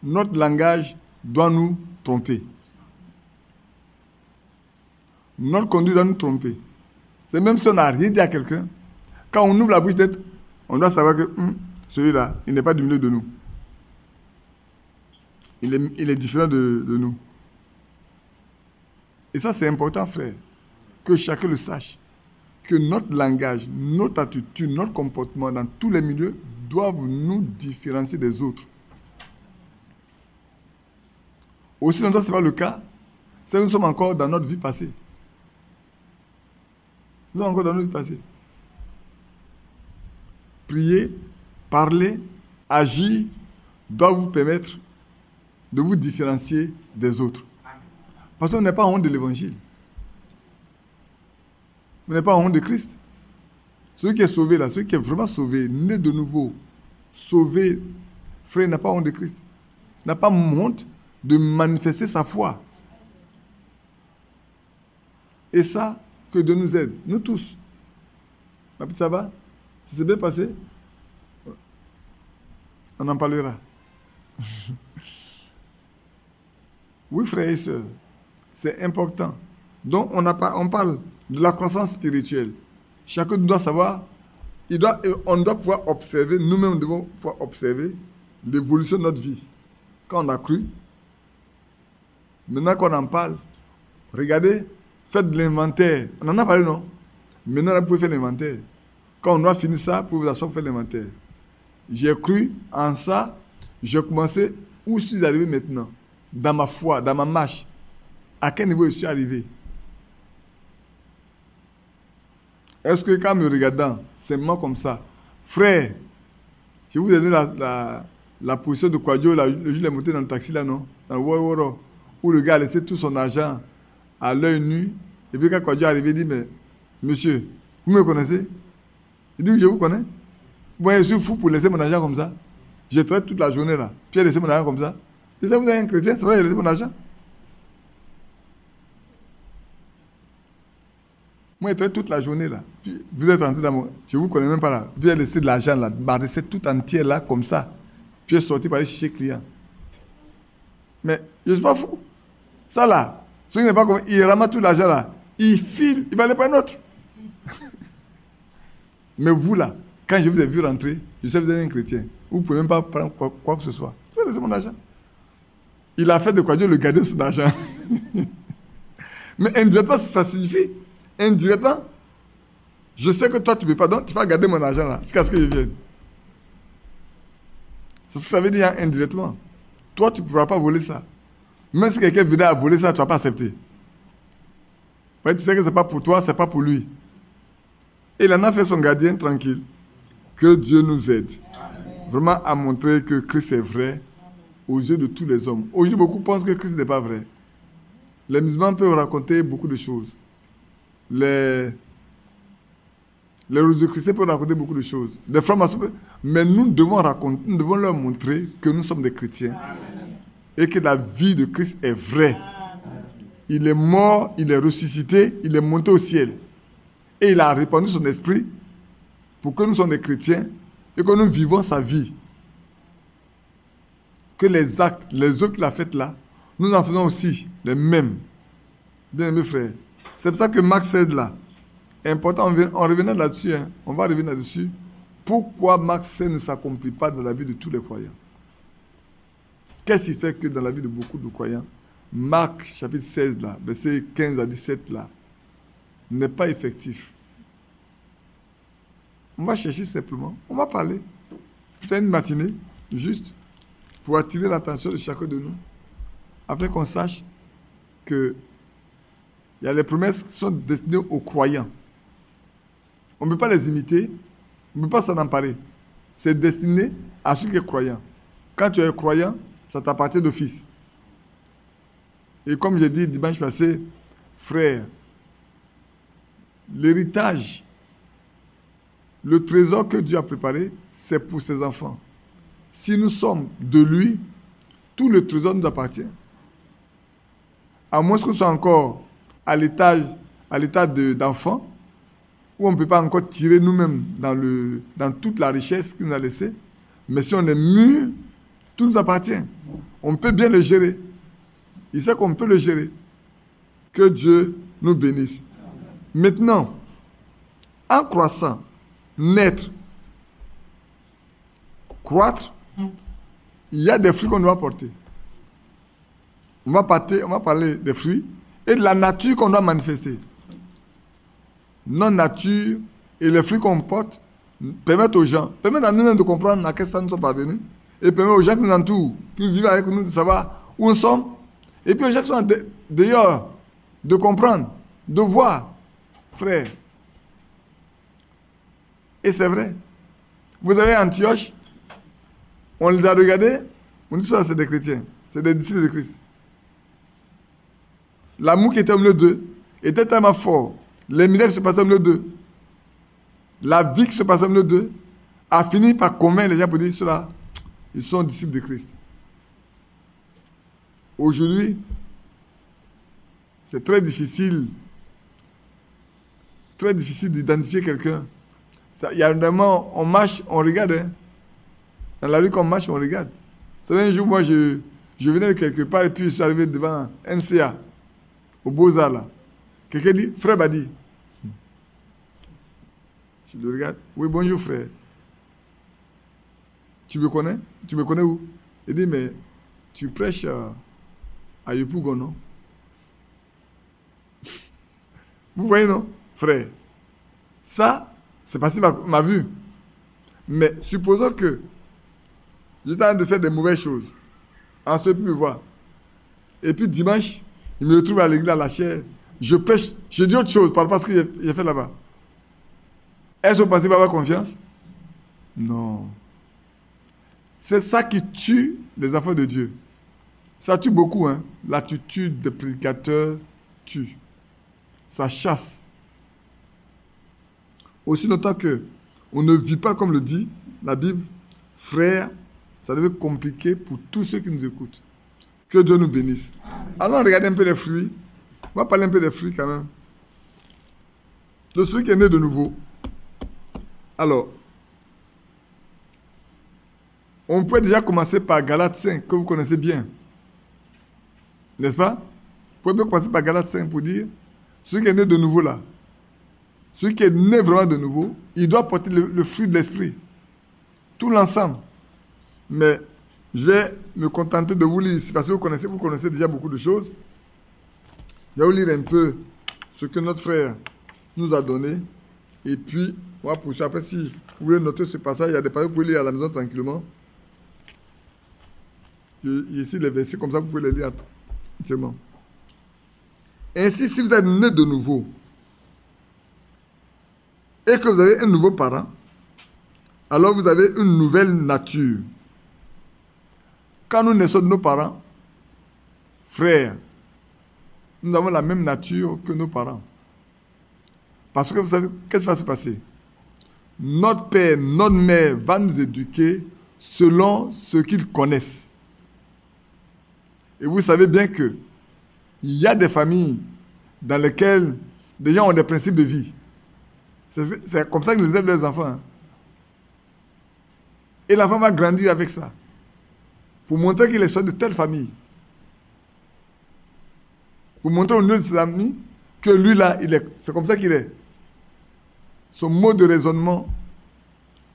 notre langage doit nous tromper. Notre conduite doit nous tromper. C'est même si on n'a rien dit à quelqu'un, quand on ouvre la bouche d'être, on doit savoir que celui-là, il n'est pas du milieu de nous. Il est différent de nous. Et ça, c'est important, frère, que chacun le sache, que notre langage, notre attitude, notre comportement dans tous les milieux doivent nous différencier des autres. Aussi longtemps que ce n'est pas le cas, c'est que nous sommes encore dans notre vie passée. Nous sommes encore dans notre vie passée. Prier, parler, agir doit vous permettre de vous différencier des autres. Parce qu'on n'est pas en honte de l'évangile. On n'est pas en honte de Christ. Celui qui est sauvé là, celui qui est vraiment sauvé, né de nouveau, sauvé, frère, n'a pas honte de Christ. N'a pas honte de manifester sa foi. Et ça, que Dieu nous aide, nous tous. Ma petite, ça va? Ça s'est bien passé? On en parlera. Oui, frères et sœurs, c'est important. Donc, on parle de la croissance spirituelle. Chacun doit savoir, on doit pouvoir observer, nous-mêmes devons pouvoir observer l'évolution de notre vie. Quand on a cru, maintenant qu'on en parle, regardez, faites de l'inventaire. On en a parlé, non? Maintenant, vous pouvez faire l'inventaire. Quand on aura fini ça, vous pouvez vous asseoir pour faire l'inventaire. J'ai cru en ça, j'ai commencé, où suis-je arrivé maintenant? Dans ma foi, dans ma marche. À quel niveau je suis arrivé? Est-ce que quand me regardant, c'est moi comme ça? Frère, je vous ai donné la position de Kwadjo, le jour il est monté dans le taxi là, non? Dans le Woro, où le gars a laissé tout son argent à l'œil nu. Et puis quand Kwadjo est arrivé, il dit, mais monsieur, vous me connaissez? Il dit, oui, je vous connais. Moi, je suis fou pour laisser mon argent comme ça. J'ai travaillé toute la journée là. Puis j'ai laissé mon argent comme ça. Et ça, vous êtes un chrétien, c'est vrai, j'ai laissé mon argent. Moi, j'ai travaillé toute la journée là. Puis, vous êtes rentré dans mon... Je ne vous connais même pas là. Puis j'ai laissé de l'argent là, ma recette tout entière là, comme ça. Puis j'ai sorti pour aller chercher client. Mais je ne suis pas fou. Ça là, ce qui n'est pas comme... Il ramasse tout l'argent là. Il file, il va aller pas un autre. Mais vous là, quand je vous ai vu rentrer, je sais que vous êtes un chrétien. Vous ne pouvez même pas prendre quoi que ce soit. Vous pouvez laisser mon argent. Il a fait de quoi Dieu le garder son argent. Mais indirectement, ça signifie indirectement, je sais que toi, tu ne peux pas, donc tu vas garder mon argent là, jusqu'à ce que je vienne. C'est ce que ça veut dire indirectement. Toi, tu ne pourras pas voler ça. Même si quelqu'un venait à voler ça, tu ne vas pas accepter. Ouais, tu sais que ce n'est pas pour toi, ce n'est pas pour lui. Et il en a fait son gardien tranquille. Que Dieu nous aide. Vraiment à montrer que Christ est vrai aux yeux de tous les hommes. Aujourd'hui, beaucoup pensent que Christ n'est pas vrai. Les musulmans peuvent raconter beaucoup de choses. Les chrétiens peuvent raconter beaucoup de choses. Les francs-maçons peuvent... Mais nous devons leur montrer que nous sommes des chrétiens. Et que la vie de Christ est vraie. Il est mort, il est ressuscité, il est monté au ciel. Et il a répandu son esprit pour que nous soyons des chrétiens et que nous vivons sa vie. Que les actes, les œuvres qu'il a faites là, nous en faisons aussi les mêmes. Bien-aimés frères. C'est pour ça que Marc 16 là, est important, on revenait là-dessus, hein. On va revenir là-dessus. Pourquoi Marc 16 ne s'accomplit pas dans la vie de tous les croyants? Qu'est-ce qui fait que dans la vie de beaucoup de croyants, Marc chapitre 16 là, versets 15 à 17 là, n'est pas effectif? On va chercher simplement, on va parler. Peut-être une matinée, juste, pour attirer l'attention de chacun de nous, afin qu'on sache que il y a les promesses qui sont destinées aux croyants. On ne peut pas les imiter, on ne peut pas s'en emparer. C'est destiné à ceux qui sont croyants. Quand tu es croyant, ça t'appartient d'office. Et comme j'ai dit dimanche passé, frère, l'héritage, le trésor que Dieu a préparé, c'est pour ses enfants. Si nous sommes de lui, tout le trésor nous appartient. À moins que nous soyons encore à l'état d'enfant, où on ne peut pas encore tirer nous-mêmes dans toute la richesse qu'il nous a laissée. Mais si on est mûr, tout nous appartient. On peut bien le gérer. Il sait qu'on peut le gérer. Que Dieu nous bénisse. Maintenant, en croissant, naître, croître, il y a des fruits qu'on doit porter. On va parler des fruits et de la nature qu'on doit manifester. Notre nature et les fruits qu'on porte permettent aux gens, permettent à nous-mêmes de comprendre à quel stade nous sommes parvenus et permettent aux gens qui nous entourent, qui vivent avec nous, de savoir où nous sommes. Et puis aux gens qui sont d'ailleurs, de comprendre, de voir, frère. Et c'est vrai. Vous avez Antioche, on les a regardés, on dit ça, c'est des chrétiens, c'est des disciples de Christ. L'amour qui était au milieu d'eux était tellement fort. Les miracles qui se passaient au milieu d'eux, la vie qui se passait au milieu d'eux, a fini par convaincre les gens pour dire cela, ils sont disciples de Christ. Aujourd'hui, c'est très difficile d'identifier quelqu'un. Il y a vraiment, on marche, on regarde. Hein. Dans la rue, quand on marche, on regarde. Vous savez, un jour, moi, je venais de quelque part et puis je suis arrivé devant NCA, au Beaux-Arts, là. Quelqu'un dit, frère Badi. Je le regarde. Oui, bonjour, frère. Tu me connais? Tu me connais où? Il dit, mais tu prêches à Yopougon, non? Vous voyez, non, frère? Ça, c'est parce qu'il m'a vu. Mais supposons que j'étais en train de faire des mauvaises choses. En ce me voir. Et puis dimanche, il me retrouve à l'église à la chaire. Je prêche, je dis autre chose par rapport à ce que j'ai fait là-bas. Est-ce que vous pensez qu'il va avoir confiance? Non. C'est ça qui tue les enfants de Dieu. Ça tue beaucoup, hein. L'attitude des prédicateurs tue. Ça chasse. Aussi longtemps qu'on ne vit pas comme le dit la Bible, frère, ça devient compliqué pour tous ceux qui nous écoutent. Que Dieu nous bénisse. Allons regarder un peu les fruits. On va parler un peu des fruits quand même. Le fruit qui est né de nouveau. Alors, on peut déjà commencer par Galates 5, que vous connaissez bien. N'est-ce pas? Vous pouvez commencer par Galates 5 pour dire, celui qui est né de nouveau là, celui qui est né vraiment de nouveau, il doit porter le fruit de l'esprit. Tout l'ensemble. Mais je vais me contenter de vous lire ici, parce que vous connaissez déjà beaucoup de choses. Je vais vous lire un peu ce que notre frère nous a donné. Et puis, on va poursuivre. Après, si vous voulez noter ce passage, il y a des passages que vous pouvez lire à la maison tranquillement. Ici, les versets comme ça, vous pouvez les lire entièrement. Ainsi, si vous êtes né de nouveau et que vous avez un nouveau parent, alors vous avez une nouvelle nature. Quand nous naissons de nos parents, frères, nous avons la même nature que nos parents. Parce que vous savez, qu'est-ce qui va se passer? Notre père, notre mère va nous éduquer selon ce qu'ils connaissent. Et vous savez bien que il y a des familles dans lesquelles des gens ont des principes de vie. C'est comme ça qu'ils élèvent leurs enfants. Hein. Et l'enfant va grandir avec ça. Pour montrer qu'il est sorti de telle famille. Pour montrer au niveau de ses amis que lui là, c'est comme ça qu'il est. Son mode de raisonnement,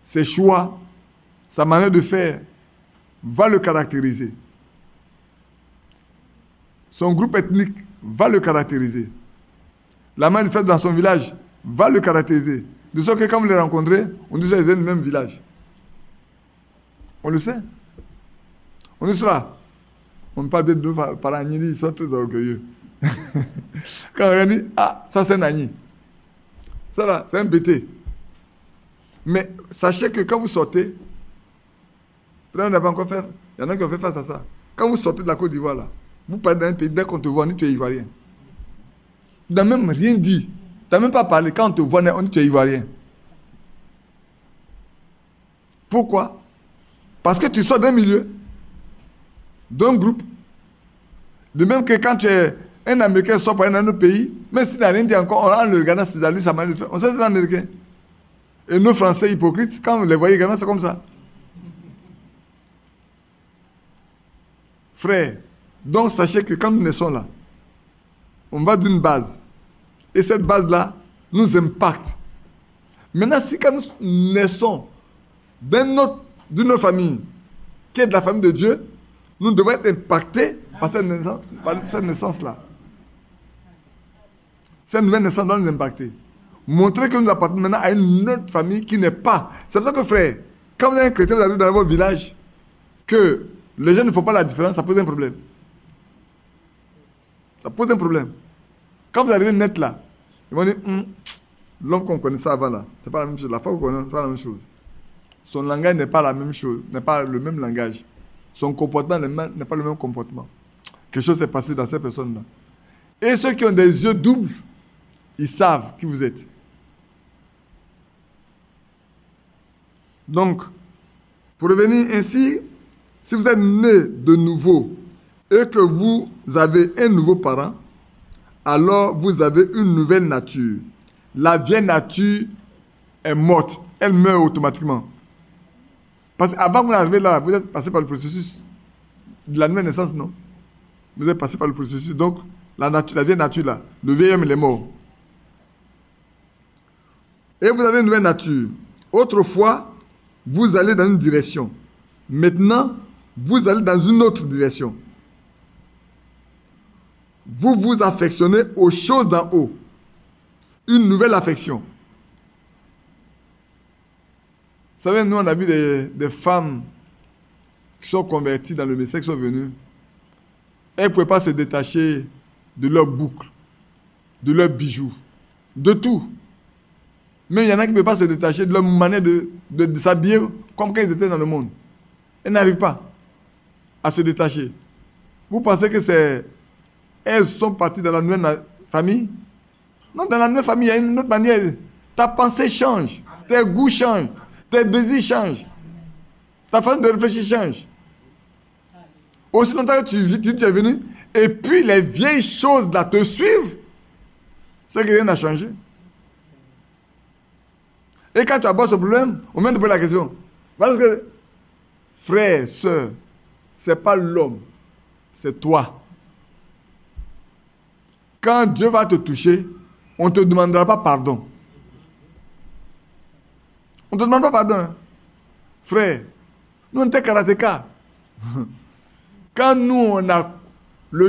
ses choix, sa manière de faire va le caractériser. Son groupe ethnique va le caractériser. La manière de faire dans son village va le caractériser. De sorte que quand vous les rencontrez, on dit qu'ils viennent du même village. On le sait. On est là. On parle de nos parents, ils sont très orgueilleux. Quand on dit, ah, ça c'est un Agni. Ça là, c'est un BT. Mais sachez que quand vous sortez, on n'a pas encore fait, il y en a qui ont fait face à ça. Quand vous sortez de la Côte d'Ivoire là, vous parlez d'un pays, dès qu'on te voit, on dit tu es ivoirien. Tu n'as même rien dit. Tu n'as même pas parlé. Quand on te voit, on dit tu es ivoirien. Pourquoi? Parce que tu sors d'un milieu, d'un groupe. De même que quand tu es un Américain sort par un autre pays, même s'il n'a rien dit encore, on le regarde, c'est à lui, ça m'a fait. On sait que c'est un Américain. Et nos Français hypocrites, quand vous les voyez également, c'est comme ça. Frère, donc sachez que quand nous naissons là, on va d'une base. Et cette base-là nous impacte. Maintenant, si quand nous naissons d'une autre famille, qui est de la famille de Dieu, nous devons être impactés par cette naissance-là. Cette nouvelle naissance doit nous impacter. Montrer que nous appartenons maintenant à une autre famille qui n'est pas. C'est pour ça que, frère, quand vous êtes un chrétien, vous arrivez dans votre village, que les gens ne font pas la différence, ça pose un problème. Ça pose un problème. Quand vous arrivez net là, ils vont dire, l'homme qu'on connaissait avant là, c'est pas la même chose. La femme qu'on connaît, c'est pas la même chose. Son langage n'est pas la même chose, n'est pas le même langage. Son comportement n'est pas le même comportement. Quelque chose s'est passé dans cette personne-là. Et ceux qui ont des yeux doubles, ils savent qui vous êtes. Donc, pour revenir ainsi, si vous êtes né de nouveau et que vous avez un nouveau parent, alors vous avez une nouvelle nature. La vieille nature est morte. Elle meurt automatiquement. Parce qu'avant que vous arriviez là, vous êtes passé par le processus de la nouvelle naissance, non? Vous êtes passé par le processus. Donc, la vieille nature là, le vieil homme, il est mort. Et vous avez une nouvelle nature. Autrefois, vous allez dans une direction. Maintenant, vous allez dans une autre direction. Vous vous affectionnez aux choses d'en haut. Une nouvelle affection. Vous savez, nous, on a vu des femmes qui sont converties dans le message, qui sont venues. Elles ne pouvaient pas se détacher de leurs boucles, de leurs bijoux, de tout. Même il y en a qui ne peuvent pas se détacher de leur manière de s'habiller comme quand ils étaient dans le monde. Elles n'arrivent pas à se détacher. Vous pensez que c'est... Elles sont parties dans la nouvelle famille? Non, dans la nouvelle famille, il y a une autre manière. Ta pensée change, tes goûts changent, tes désirs changent, ta façon de réfléchir change. Aussi longtemps que tu es venu, et puis les vieilles choses là te suivent, c'est que rien n'a changé. Et quand tu abordes ce problème, on vient de poser la question. Parce que, frère, soeur, ce n'est pas l'homme, c'est toi. Quand Dieu va te toucher, on ne te demandera pas pardon. On ne te demande pas pardon. Hein. Frère, nous on était karatéka. Quand nous on a...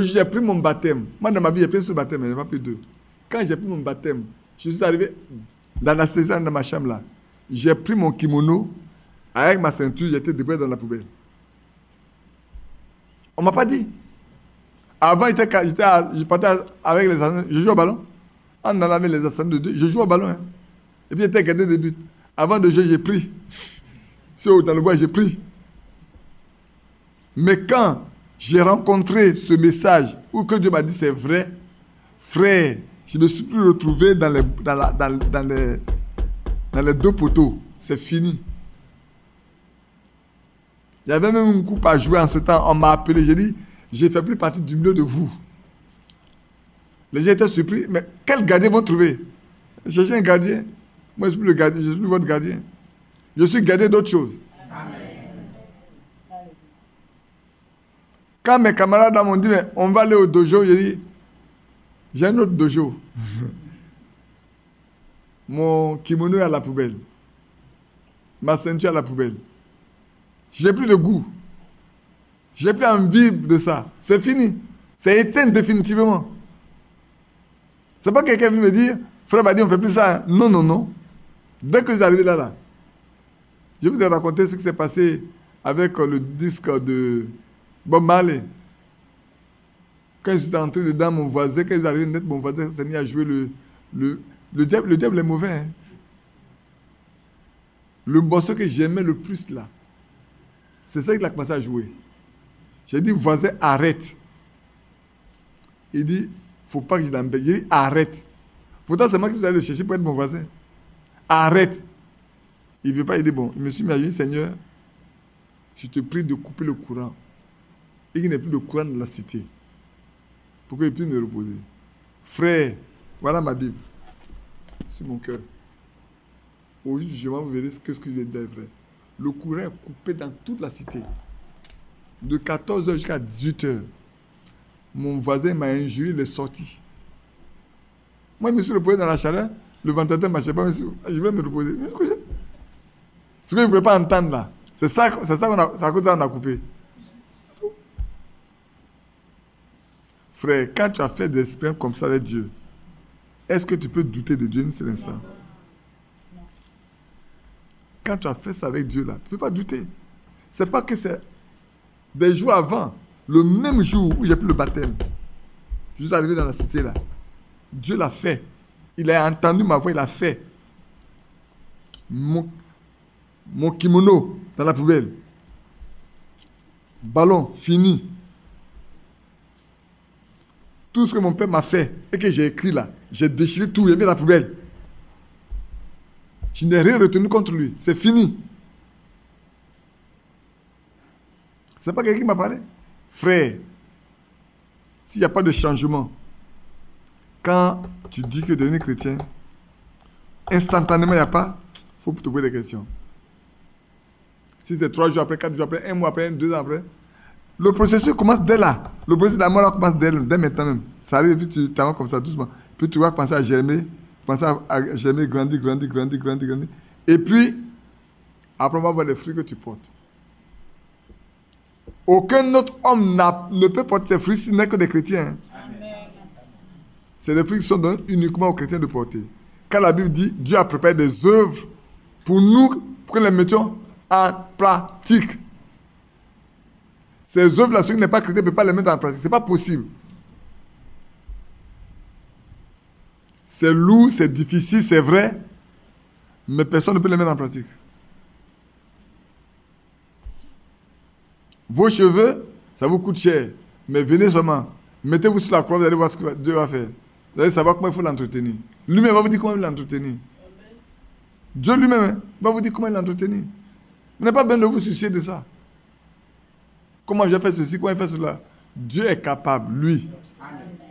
j'ai pris mon baptême. Moi dans ma vie j'ai pris ce baptême, mais je n'ai pas pris deux. Quand j'ai pris mon baptême, Je suis arrivé dans l'anesthésie dans ma chambre là. J'ai pris mon kimono avec ma ceinture, j'étais debout dans la poubelle. On ne m'a pas dit. Avant, je partais avec les assassins, je joue au ballon. En allant avec les assassins de Dieu, je joue au ballon. Hein. Et puis j'étais gardé des buts. Avant de jouer, j'ai pris. Dans le bois, j'ai pris. Mais quand j'ai rencontré ce message, où que Dieu m'a dit c'est vrai, frère, je ne me suis plus retrouvé dans les deux poteaux. C'est fini. Il y avait même une coupe à jouer en ce temps. On m'a appelé. J'ai dit, je ne fais plus partie du milieu de vous. Les gens étaient surpris. Mais quel gardien vont trouver? Cherchez un gardien. Moi, je ne suis plus le gardien. Je suis plus votre gardien. Je suis gardien d'autre chose. Quand mes camarades m'ont dit, mais on va aller au dojo, j'ai dit, j'ai un autre dojo. Mon kimono est à la poubelle. Ma ceinture à la poubelle. Je n'ai plus de goût. Je n'ai plus envie de ça. C'est fini. C'est éteint définitivement. Ce n'est pas quelqu'un qui vient me dire, frère Badi, on ne fait plus ça. Non, non, non. Dès que j'arrive là, je vous ai raconté ce qui s'est passé avec le disque de Bob Marley. Quand je suis entré dedans, mon voisin, quand j'arrive net, mon voisin s'est mis à jouer le diable est mauvais. Hein. Le morceau que j'aimais le plus là, c'est ça qu'il a commencé à jouer. J'ai dit, voisin, arrête. Il dit, faut pas que je l'embête. J'ai dit, arrête. Pourtant, c'est moi qui suis allé le chercher pour être mon voisin. Arrête. Il ne veut pas, il dit, bon, il me suis mis à dire, Seigneur, je te prie de couper le courant. Et qu'il n'y ait plus de courant dans la cité. Pour qu'il puisse me reposer. Frère, voilà ma Bible. C'est mon cœur. Au jugement, vous verrez ce que je vais dire est vrai. Le courant est coupé dans toute la cité. De 14h jusqu'à 18h. Mon voisin m'a injurié, il est sorti. Moi, je me suis reposé dans la chaleur. Le ventilateur ne marchait pas. Je voulais me reposer. Je me suis couché. Ce que je ne voulais pas entendre là. C'est ça qu'on a coupé. Frère, quand tu as fait des expériences comme ça avec Dieu, est-ce que tu peux douter de Dieu un seul instant? Quand tu as fait ça avec Dieu là, tu ne peux pas douter. C'est pas que c'est des jours avant, le même jour où j'ai pris le baptême, je suis arrivé dans la cité là. Dieu l'a fait. Il a entendu ma voix, il l'a fait. Mon kimono dans la poubelle. Ballon, fini. Tout ce que mon père m'a fait et que j'ai écrit là, j'ai déchiré tout, j'ai mis dans la poubelle. Je n'ai rien retenu contre lui. C'est fini. Ce n'est pas quelqu'un qui m'a parlé. Frère, s'il n'y a pas de changement, quand tu dis que devenir chrétien, instantanément, il n'y a pas, il faut te poser des questions. Si c'est 3 jours après, 4 jours après, 1 mois après, 2 ans après, le processus commence dès là. Le processus d'amour là commence dès maintenant même. Ça arrive et puis tu t'avances comme ça doucement. Puis tu vas penser à germer, grandir. Et puis, après on va voir les fruits que tu portes. Aucun autre homme ne peut porter ces fruits s'il n'est que des chrétiens. C'est des fruits qui sont donnés uniquement aux chrétiens de porter. Quand la Bible dit, Dieu a préparé des œuvres pour nous, pour que les mettions en pratique. Ces œuvres-là, ceux qui n'est pas chrétien ne peuvent pas les mettre en pratique. Ce n'est pas possible. C'est lourd, c'est difficile, c'est vrai, mais personne ne peut les mettre en pratique. Vos cheveux, ça vous coûte cher, mais venez seulement. Mettez-vous sur la croix, vous allez voir ce que Dieu va faire. Vous allez savoir comment il faut l'entretenir. Lui-même va vous dire comment il l'entretenir. Dieu lui-même va vous dire comment il l'entretenir. Vous n'avez pas besoin de vous soucier de ça. Comment j'ai fait ceci, comment j'ai fait cela. Dieu est capable, lui.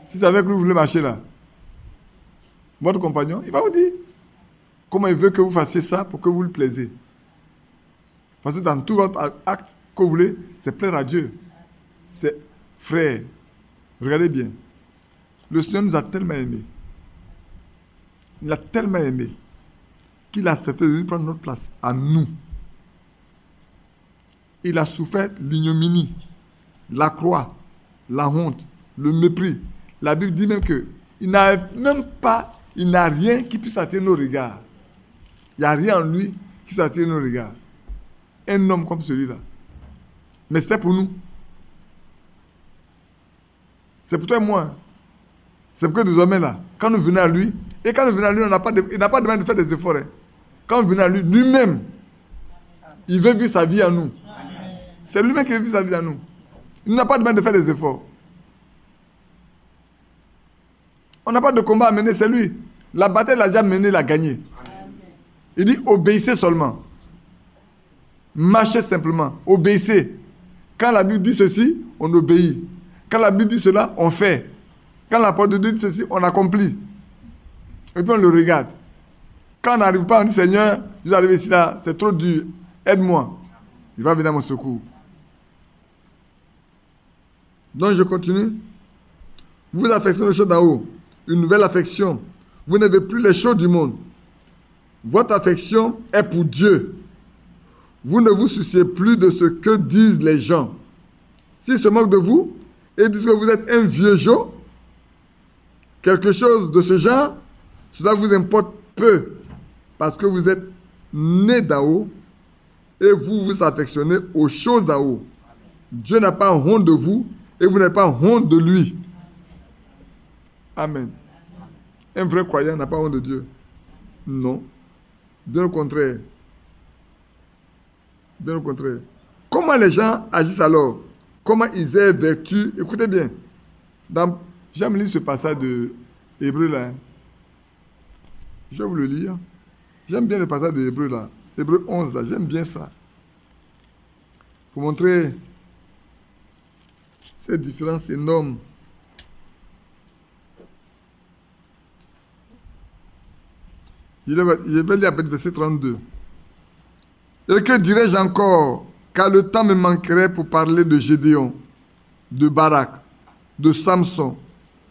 Si c'est avec lui que vous voulez marcher là, votre compagnon, il va vous dire comment il veut que vous fassiez ça pour que vous le plaisiez. Parce que dans tout votre acte que vous voulez, c'est plaire à Dieu. C'est frère. Regardez bien. Le Seigneur nous a tellement aimés. Il a tellement aimé qu'il a accepté de venir prendre notre place à nous. Il a souffert l'ignominie, la croix, la honte, le mépris. La Bible dit même qu'il n'avait même pas il n'a rien qui puisse attirer nos regards. Il n'y a rien en lui qui puisse attirer nos regards. Un homme comme celui-là. Mais c'était pour nous. C'est pour toi et moi. C'est pour que désormais là, quand nous venons à lui, et quand nous venons à lui, il n'a pas demandé de faire des efforts. Hein. Quand nous venons à lui, lui-même, il veut vivre sa vie à nous. C'est lui-même qui veut vivre sa vie à nous. Il n'a pas demandé de faire des efforts. On n'a pas de combat à mener, c'est lui. La bataille, il a déjà mené, il a gagné. Il dit, obéissez seulement. Marchez simplement. Obéissez. Quand la Bible dit ceci, on obéit. Quand la Bible dit cela, on fait. Quand la parole de Dieu dit ceci, on accomplit. Et puis on le regarde. Quand on n'arrive pas, on dit, Seigneur, je suis arrivé ici là, c'est trop dur. Aide-moi. Il va venir à mon secours. Donc je continue. Vous affectionnez les choses d'en haut. Une nouvelle affection. Vous n'avez plus les choses du monde. Votre affection est pour Dieu. Vous ne vous souciez plus de ce que disent les gens. S'ils se moquent de vous et disent que vous êtes un vieux jo, quelque chose de ce genre, cela vous importe peu parce que vous êtes né d'en haut et vous vous affectionnez aux choses d'en haut. Dieu n'a pas honte de vous et vous n'avez pas honte de lui. Amen. Un vrai croyant n'a pas honte de Dieu. Non. Bien au contraire. Bien au contraire. Comment les gens agissent alors? Comment ils aient vertu? Écoutez bien. J'aime lire ce passage de Hébreu là. Je vais vous le lire. J'aime bien le passage de Hébreu là. Hébreu 11 là. J'aime bien ça. Pour montrer cette différence énorme. Je vais lire le verset 32. Et que dirais-je encore? Car le temps me manquerait pour parler de Gédéon, de Barak, de Samson,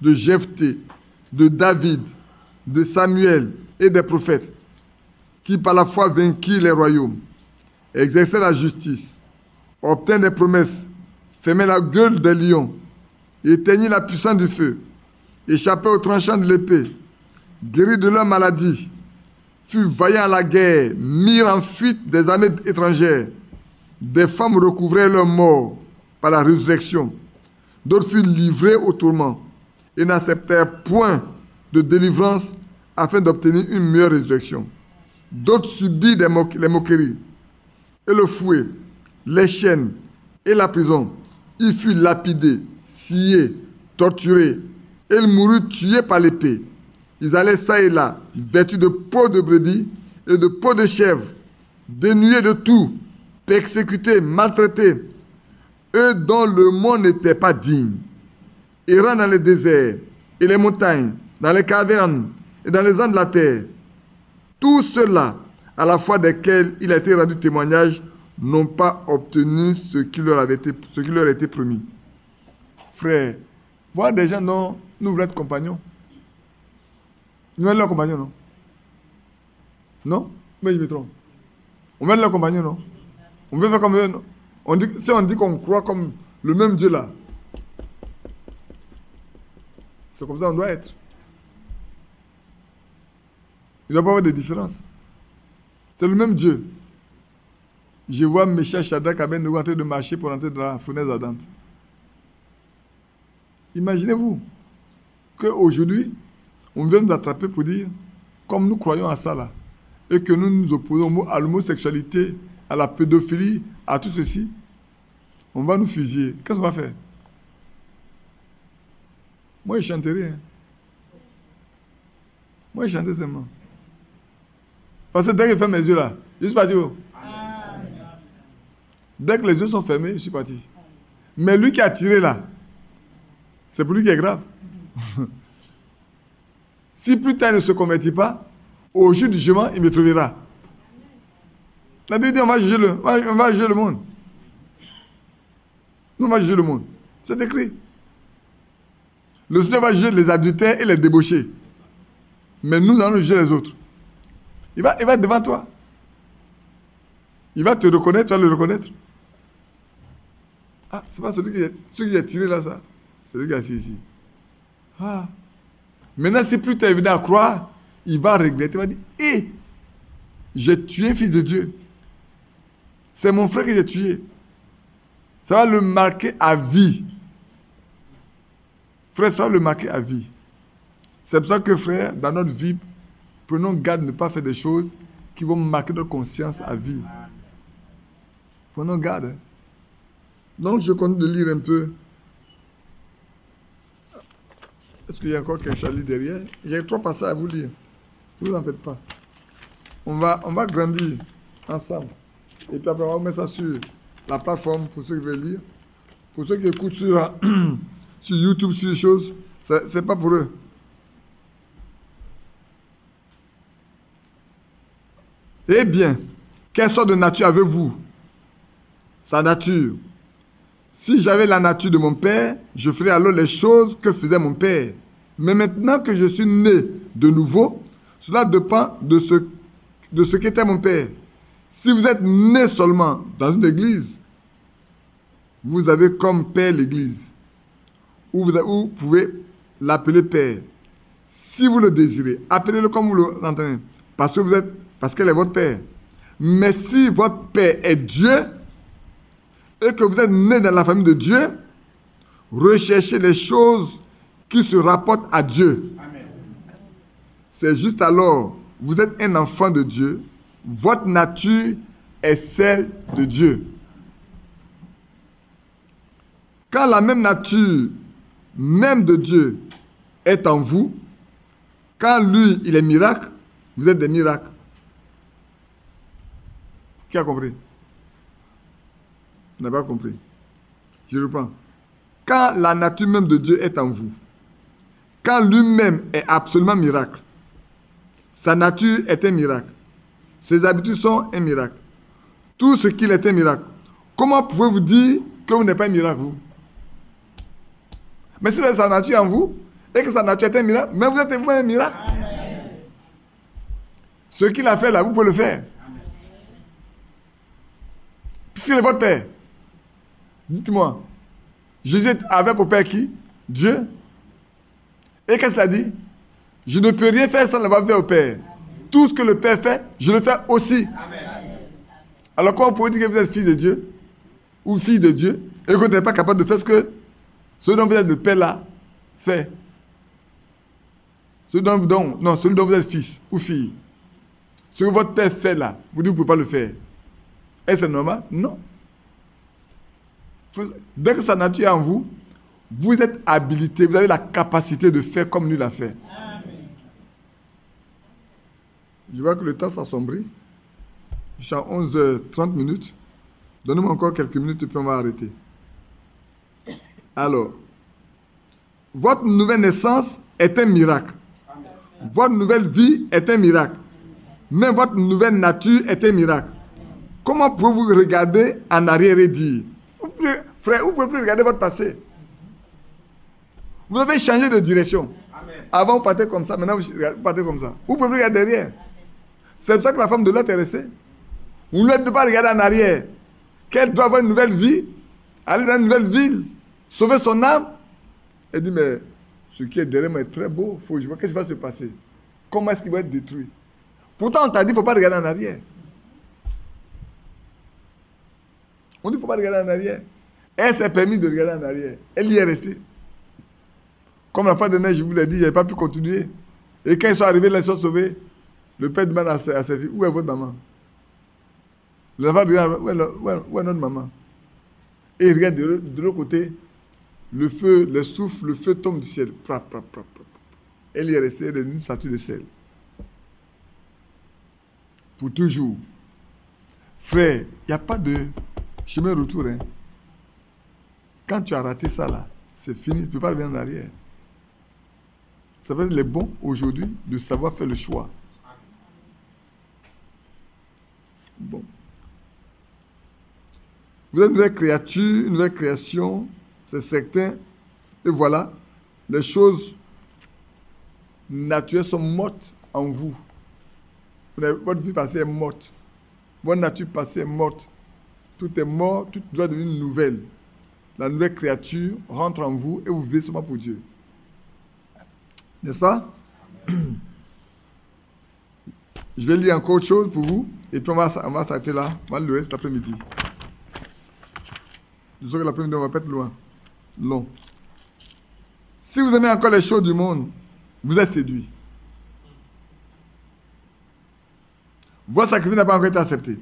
de Jephthé, de David, de Samuel et des prophètes, qui par la foi vainquirent les royaumes, exerçaient la justice, obtinrent des promesses, fermaient la gueule des lions, éteignirent la puissance du feu, échappaient aux tranchants de l'épée, guéris de leur maladie, furent vaillants à la guerre, mirent en fuite des armées étrangères. Des femmes recouvraient leurs morts par la résurrection. D'autres furent livrés au tourment et n'acceptèrent point de délivrance afin d'obtenir une meilleure résurrection. D'autres subirent les moqueries et le fouet, les chaînes et la prison. Ils furent lapidés, sciés, torturés et ils moururent tués par l'épée. Ils allaient ça et là, vêtus de peau de brebis et de peau de chèvre, dénués de tout, persécutés, maltraités, eux dont le monde n'était pas digne, errant dans les déserts et les montagnes, dans les cavernes et dans les ans de la terre. Tous ceux-là, à la fois desquels il a été rendu témoignage, n'ont pas obtenu ce qui leur a été promis. Frère, voir des gens, non, nous voulons être compagnons. Nous sommes leurs compagnons, non? Non? Mais je me trompe. On veut être leurs compagnons, non? On veut faire comme eux, non? Si on dit qu'on croit comme le même Dieu là, c'est comme ça qu'on doit être. Il ne doit pas y avoir de différence. C'est le même Dieu. Je vois Meshach, Shadrach, Abednego en train de marcher pour entrer dans la fournaise ardente. Imaginez-vous qu'aujourd'hui, on vient nous attraper pour dire, comme nous croyons à ça là, et que nous nous opposons à l'homosexualité, à la pédophilie, à tout ceci, on va nous fusiller. Qu'est-ce qu'on va faire? Moi, je chanterai. Hein. Moi, je chanterai seulement. Parce que dès que je ferme mes yeux là, je suis parti où? Dès que les yeux sont fermés, je suis parti. Mais lui qui a tiré là, c'est pour lui qui est grave. Si plus tard il ne se convertit pas, au jour du jugement, il me trouvera. La Bible dit on va juger le monde. Nous, on va juger le monde. C'est écrit. Le Seigneur va juger les adultères et les débauchés. Mais nous allons juger les autres. Il va être devant toi. Il va te reconnaître, tu vas le reconnaître. Ah, c'est pas celui qui a tiré là, ça. C'est celui qui est assis ici. Ah. Maintenant, si plus tu es venu à croire, il va regretter, il va dire, hé, j'ai tué un fils de Dieu. C'est mon frère que j'ai tué. Ça va le marquer à vie. Frère, ça va le marquer à vie. C'est pour ça que, frère, dans notre vie, prenons garde de ne pas faire des choses qui vont marquer notre conscience à vie. Prenons garde. Hein. Donc, je continue de lire un peu. Est-ce qu'il y a encore quelque chose à lire derrière? Il y a 3 passages à vous lire. Ne vous en faites pas. On va grandir ensemble. Et puis après, on va mettre ça sur la plateforme pour ceux qui veulent lire. Pour ceux qui écoutent sur, sur YouTube, sur les choses, c'est pas pour eux. Eh bien, quelle sorte de nature avez-vous? Sa nature. Si j'avais la nature de mon père, je ferais alors les choses que faisait mon père. Mais maintenant que je suis né de nouveau, cela dépend de ce qu'était mon père. Si vous êtes né seulement dans une église, vous avez comme père l'église, ou vous pouvez l'appeler père. Si vous le désirez, appelez-le comme vous l'entendez, parce qu'elle est votre père. Mais si votre père est Dieu, et que vous êtes né dans la famille de Dieu, recherchez les choses qui se rapportent à Dieu. Amen. C'est juste alors, vous êtes un enfant de Dieu, votre nature est celle de Dieu. Quand la même nature, même de Dieu, est en vous, quand lui, il est miracle, vous êtes des miracles. Qui a compris? Vous n'avez pas compris. Je reprends. Quand la nature même de Dieu est en vous, quand lui-même est absolument miracle, sa nature est un miracle, ses habitudes sont un miracle, tout ce qu'il est un miracle, comment pouvez-vous dire que vous n'êtes pas un miracle, vous? Mais si vous avez sa nature en vous, et que sa nature est un miracle, mais vous êtes vous un miracle. Amen. Ce qu'il a fait là, vous pouvez le faire. Puisqu'il est votre père. Dites-moi, Jésus avait pour père qui? Dieu. Et qu'est-ce qu'il a dit? Je ne peux rien faire sans l'avoir fait au Père. Tout ce que le Père fait, je le fais aussi. Amen. Alors comment vous pouvez dire que vous êtes fils de Dieu ou fille de Dieu et que vous n'êtes pas capable de faire ce dont vous êtes le Père là fait? Celui dont vous êtes fils ou fille. Ce que votre Père fait là, vous dites que vous ne pouvez pas le faire. Est-ce normal? Non. Dès que sa nature est en vous, vous êtes habilité, vous avez la capacité de faire comme lui l'a fait. Amen. Je vois que le temps s'assombrit. Je suis à 11h30 minutes. Donnez-moi encore quelques minutes et puis on va arrêter. Alors, votre nouvelle naissance est un miracle. Amen. Votre nouvelle vie est un miracle. Mais votre nouvelle nature est un miracle. Comment pouvez-vous regarder en arrière et dire, frère, vous ne pouvez plus regarder votre passé. Vous avez changé de direction. Amen. Avant, vous partez comme ça. Maintenant, vous partez comme ça. Vous ne pouvez plus regarder derrière. C'est pour ça que la femme de Lot est restée. Vous ne doit pas regarder en arrière. Qu'elle doit avoir une nouvelle vie. Aller dans une nouvelle ville. Sauver son âme. Elle dit, mais ce qui est derrière moi est très beau. Il faut que je vois qu'est-ce qui va se passer. Comment est-ce qu'il va être détruit. Pourtant, on t'a dit qu'il ne faut pas regarder en arrière. On dit qu'il ne faut pas regarder en arrière. Elle s'est permis de regarder en arrière. Elle y est restée. Comme la fois dernière, je vous l'ai dit, je n'avais pas pu continuer. Et quand ils sont arrivés, là, ils sont sauvés. Le père demande à ses filles, où est votre maman? Les enfants regardent, où est notre maman? Et ils regardent de l'autre côté, le feu, le souffle, le feu tombe du ciel. Elle y est restée, elle est une statue de sel. Pour toujours. Frère, il n'y a pas de chemin retour. Hein. Quand tu as raté ça là, c'est fini, tu ne peux pas revenir en arrière. Ça veut dire les bons aujourd'hui de savoir faire le choix. Bon. Vous êtes une nouvelle créature, une nouvelle création, c'est certain. Et voilà, les choses naturelles sont mortes en vous. Votre vie passée est morte. Votre nature passée est morte. Tout est mort, tout doit devenir nouvelle. La nouvelle créature rentre en vous et vous vivez seulement pour Dieu. N'est-ce pas? Je vais lire encore autre chose pour vous. Et puis on va s'arrêter là. On va le reste l'après-midi. Je sais que l'après-midi, on va pas être loin. Long. Si vous aimez encore les choses du monde, vous êtes séduits. Votre sacrifice n'a pas encore été accepté.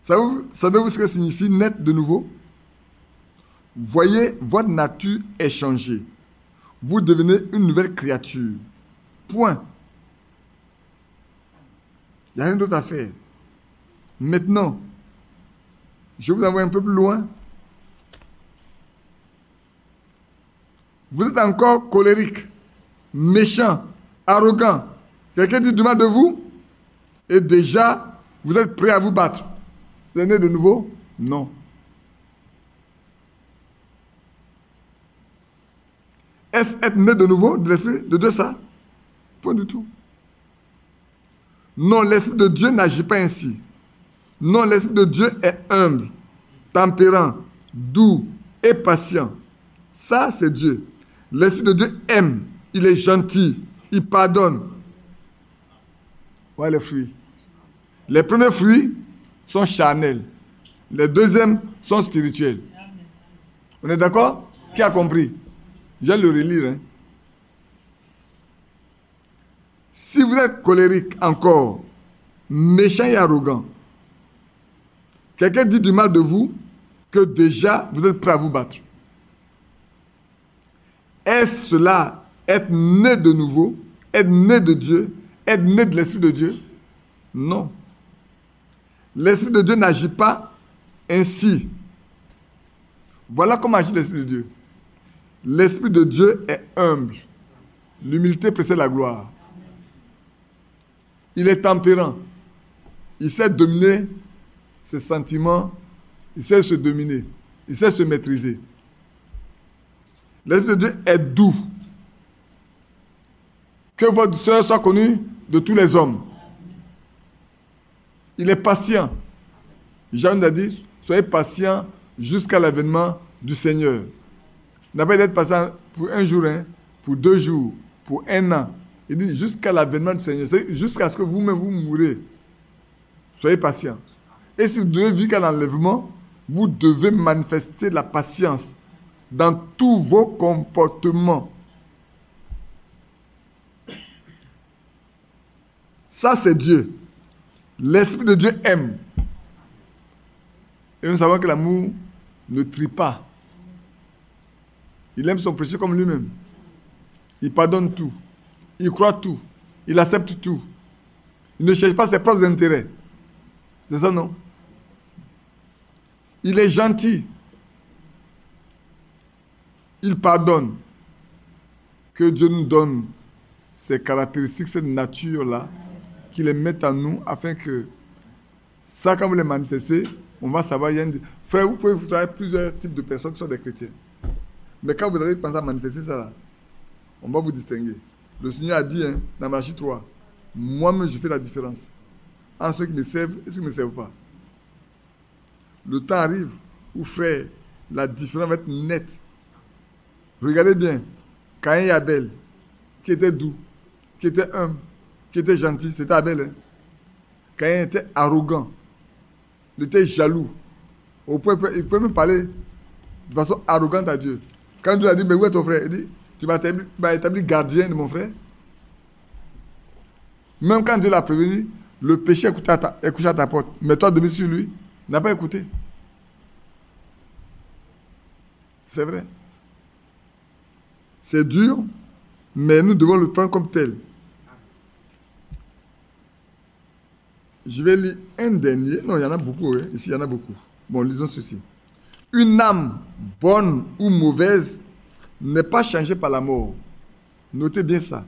Savez-vous ce que signifie naître de nouveau? Voyez, votre nature est changée. Vous devenez une nouvelle créature. Point. Il n'y a rien d'autre à faire. Maintenant, je vous envoie un peu plus loin. Vous êtes encore colérique, méchant, arrogant. Quelqu'un dit du mal de vous et déjà, vous êtes prêt à vous battre. Vous êtes né de nouveau? Non. Est-ce être né de nouveau de l'Esprit de Dieu ça? Point du tout. Non, l'Esprit de Dieu n'agit pas ainsi. Non, l'Esprit de Dieu est humble, tempérant, doux et patient. Ça, c'est Dieu. L'Esprit de Dieu aime, il est gentil, il pardonne. Voilà les fruits. Les premiers fruits sont charnels. Les deuxièmes sont spirituels. On est d'accord? Qui a compris? Je vais le relire. Hein. Si vous êtes colérique encore, méchant et arrogant, quelqu'un dit du mal de vous, que déjà vous êtes prêt à vous battre. Est-ce cela, être né de nouveau, être né de Dieu, être né de l'Esprit de Dieu? Non. L'Esprit de Dieu n'agit pas ainsi. Voilà comment agit l'Esprit de Dieu. L'Esprit de Dieu est humble. L'humilité précède la gloire. Il est tempérant. Il sait dominer ses sentiments. Il sait se dominer. Il sait se maîtriser. L'Esprit de Dieu est doux. Que votre douceur soit connue de tous les hommes. Il est patient. Jean a dit, soyez patient jusqu'à l'avènement du Seigneur. Il n'a pas d'être patient pour un jour, hein, pour 2 jours, pour 1 an. Il dit jusqu'à l'avènement du Seigneur, jusqu'à ce que vous-même vous mourrez. Soyez patient. Et si vous devez vivre qu'à l'enlèvement, vous devez manifester la patience dans tous vos comportements. Ça, c'est Dieu. L'Esprit de Dieu aime. Et nous savons que l'amour ne trie pas. Il aime son péché comme lui-même. Il pardonne tout. Il croit tout. Il accepte tout. Il ne cherche pas ses propres intérêts. C'est ça, non? Il est gentil. Il pardonne. Que Dieu nous donne ces caractéristiques, cette nature-là, qu'il les mette en nous, afin que ça, quand vous les manifestez, on va savoir. Frère, vous pouvez vous avoir plusieurs types de personnes qui sont des chrétiens. Mais quand vous avez pensé à manifester ça, là, on va vous distinguer. Le Seigneur a dit, hein, dans Malachie 3, moi-même, je fais la différence entre ceux qui me servent et ceux qui ne me servent pas. Le temps arrive où, frère, la différence va être nette. Regardez bien, Caïn et Abel, qui étaient doux, qui étaient humbles, qui étaient gentils, c'était Abel. Hein? Caïn était arrogant, il était jaloux. Il pouvait même parler de façon arrogante à Dieu. Quand Dieu a dit, mais où est ton frère? Il dit, tu m'as établi gardien de mon frère. Même quand Dieu l'a prévenu, le péché est couché à ta porte. Mais toi, demi sur lui, il n'a pas écouté. C'est vrai. C'est dur, mais nous devons le prendre comme tel. Je vais lire un dernier. Non, il y en a beaucoup. Hein. Ici, il y en a beaucoup. Bon, lisons ceci. Une âme bonne ou mauvaise n'est pas changée par la mort. Notez bien ça.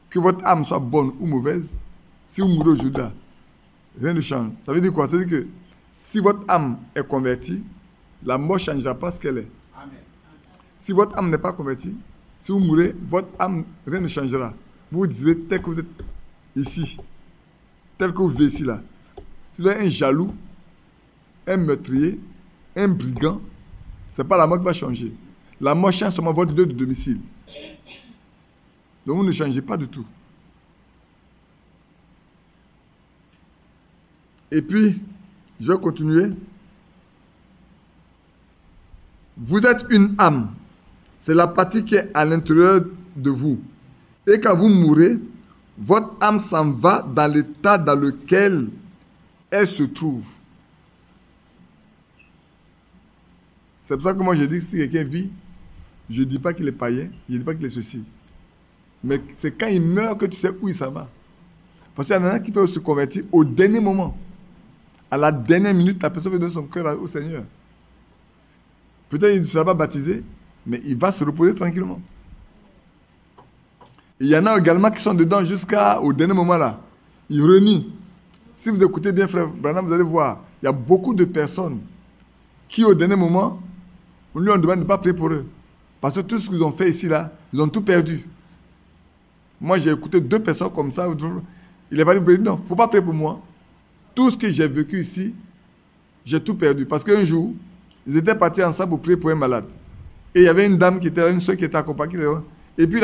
Que votre âme soit bonne ou mauvaise, si vous mourrez aujourd'hui, rien ne change. Ça veut dire quoi? Ça veut dire que si votre âme est convertie, la mort ne changera pas ce qu'elle est. Amen. Si votre âme n'est pas convertie, si vous mourrez, votre âme, rien ne changera. Vous vous direz tel que vous êtes ici, tel que vous vivez ici, là. Si vous êtes un jaloux, un meurtrier, un brigand, ce n'est pas la mort qui va changer. La mort change seulement votre lieu de domicile. Donc vous ne changez pas du tout. Et puis, je vais continuer. Vous êtes une âme. C'est la partie qui est à l'intérieur de vous. Et quand vous mourrez, votre âme s'en va dans l'état dans lequel elle se trouve. C'est pour ça que moi je dis que si quelqu'un vit, je ne dis pas qu'il est païen, je ne dis pas qu'il est ceci. Mais c'est quand il meurt que tu sais où il s'en va. Parce qu'il y en a qui peuvent se convertir au dernier moment. À la dernière minute, la personne veut donner son cœur au Seigneur. Peut-être qu'il ne sera pas baptisé, mais il va se reposer tranquillement. Et il y en a également qui sont dedans jusqu'au dernier moment là. Ils renient. Si vous écoutez bien, frère Branham, vous allez voir, il y a beaucoup de personnes qui, au dernier moment, on lui demande de ne pas prier pour eux. Parce que tout ce qu'ils ont fait ici, là, ils ont tout perdu. Moi, j'ai écouté 2 personnes comme ça. Il est pas dit, non, il ne faut pas prier pour moi. Tout ce que j'ai vécu ici, j'ai tout perdu. Parce qu'un jour, ils étaient partis ensemble pour prier pour un malade. Et il y avait une dame qui était là, une soeur qui était accompagnée. Et puis,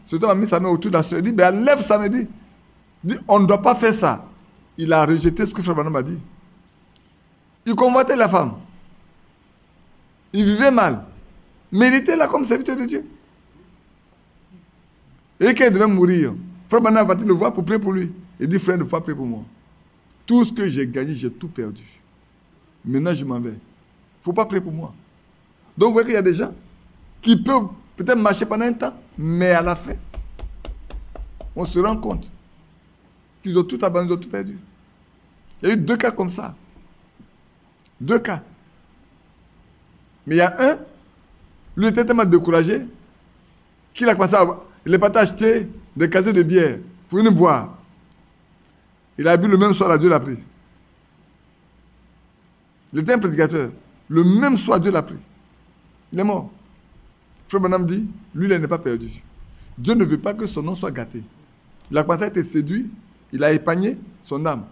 cet homme a mis sa main autour de la soeur. Il dit, ben, lève ça, me dit. Il dit, on ne doit pas faire ça. Il a rejeté ce que Frère Branham a dit. Il convoitait la femme. Il vivait mal. Mais il était là comme serviteur de Dieu. Et quand il devait mourir, Frère Branham va le voir pour prier pour lui. Il dit, frère, ne faut pas prier pour moi. Tout ce que j'ai gagné, j'ai tout perdu. Maintenant, je m'en vais. Il ne faut pas prier pour moi. Donc, vous voyez qu'il y a des gens qui peuvent peut-être marcher pendant un temps, mais à la fin, on se rend compte qu'ils ont tout abandonné, ils ont tout perdu. Il y a eu 2 cas comme ça. 2 cas. Mais il y a un, lui était tellement découragé qu'il a commencé il est parti acheter des casiers de bière pour une boire. Il a bu le même soir, Dieu l'a pris. Il était un prédicateur. Le même soir, Dieu l'a pris. Il est mort. Frère Branham dit, lui, il n'est pas perdu. Dieu ne veut pas que son nom soit gâté. Il a commencé à être séduit, il a épargné son âme.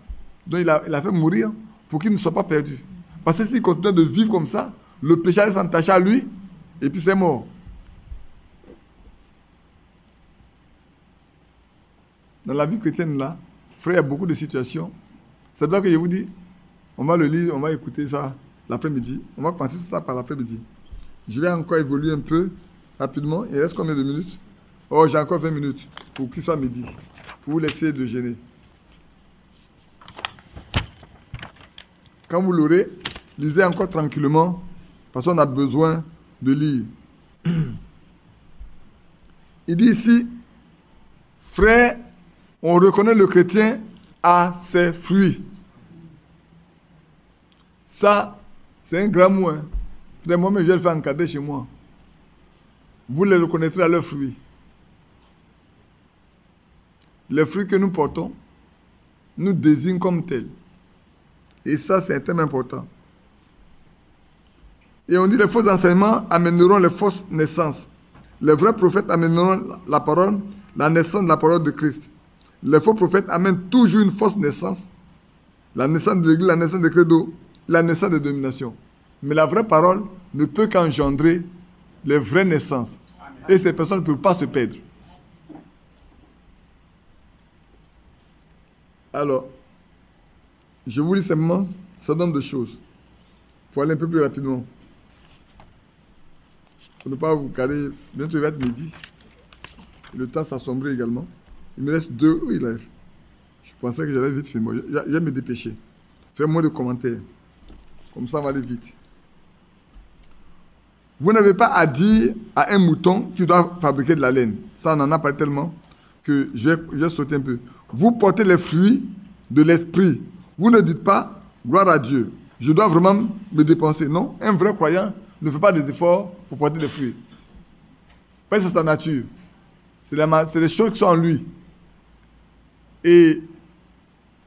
Donc il a fait mourir pour qu'il ne soit pas perdu. Parce que s'il continuait de vivre comme ça, le péché allait s'entacher à lui, et puis c'est mort. Dans la vie chrétienne, là, frère, il y a beaucoup de situations. C'est pour ça que je vous dis, on va le lire, on va écouter ça l'après-midi. On va penser ça par l'après-midi. Je vais encore évoluer un peu rapidement. Il reste combien de minutes? Oh, j'ai encore 20 minutes pour qu'il soit midi. Pour vous laisser de gêner. Quand vous l'aurez, lisez encore tranquillement, parce qu'on a besoin de lire. Il dit ici, frère, on reconnaît le chrétien à ses fruits. Ça, c'est un grand mot. Hein. Moi-même, je vais le faire encadrer chez moi. Vous les reconnaîtrez à leurs fruits. Les fruits que nous portons nous désignent comme tels. Et ça, c'est un thème important. Et on dit les faux enseignements amèneront les fausses naissances. Les vrais prophètes amèneront la parole, la naissance de la parole de Christ. Les faux prophètes amènent toujours une fausse naissance. La naissance de l'Église, la naissance de credo, la naissance de domination. Mais la vraie parole ne peut qu'engendrer les vraies naissances. Et ces personnes ne peuvent pas se perdre. Alors, je vous lis simplement un certain nombre de choses. Pour aller un peu plus rapidement. Pour ne pas vous caler, bientôt il va être midi. Le temps s'assombrit également. Il me reste 2. Oui, là. Je pensais que j'allais vite finir. Je vais me dépêcher. Fais moins de commentaires. Comme ça, on va aller vite. Vous n'avez pas à dire à un mouton qu'il doit fabriquer de la laine. Ça, on en a pas tellement que je vais sauter un peu. Vous portez les fruits de l'esprit. Vous ne dites pas, gloire à Dieu, je dois vraiment me dépenser. Non, un vrai croyant ne fait pas des efforts pour porter des fruits. Parce que c'est sa nature. C'est les choses qui sont en lui. Et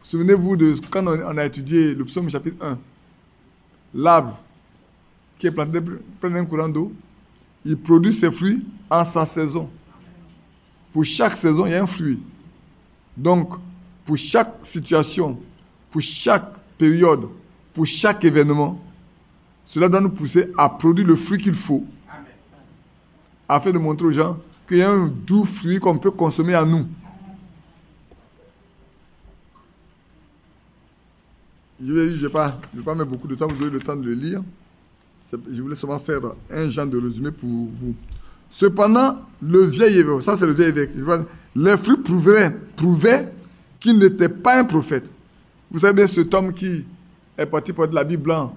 souvenez-vous de quand on a étudié le psaume chapitre 1. L'arbre qui est planté près d'un courant d'eau, il produit ses fruits en sa saison. Pour chaque saison, il y a un fruit. Donc, pour chaque situation, pour chaque période, pour chaque événement, cela doit nous pousser à produire le fruit qu'il faut. Amen. Afin de montrer aux gens qu'il y a un doux fruit qu'on peut consommer à nous. je vais pas mettre beaucoup de temps, vous aurez le temps de le lire. Je voulais seulement faire un genre de résumé pour vous. Cependant, le vieil évêque, ça c'est le vieil évêque, les fruits prouvaient qu'il n'était pas un prophète. Vous savez bien cet homme qui est parti porter la Bible blanche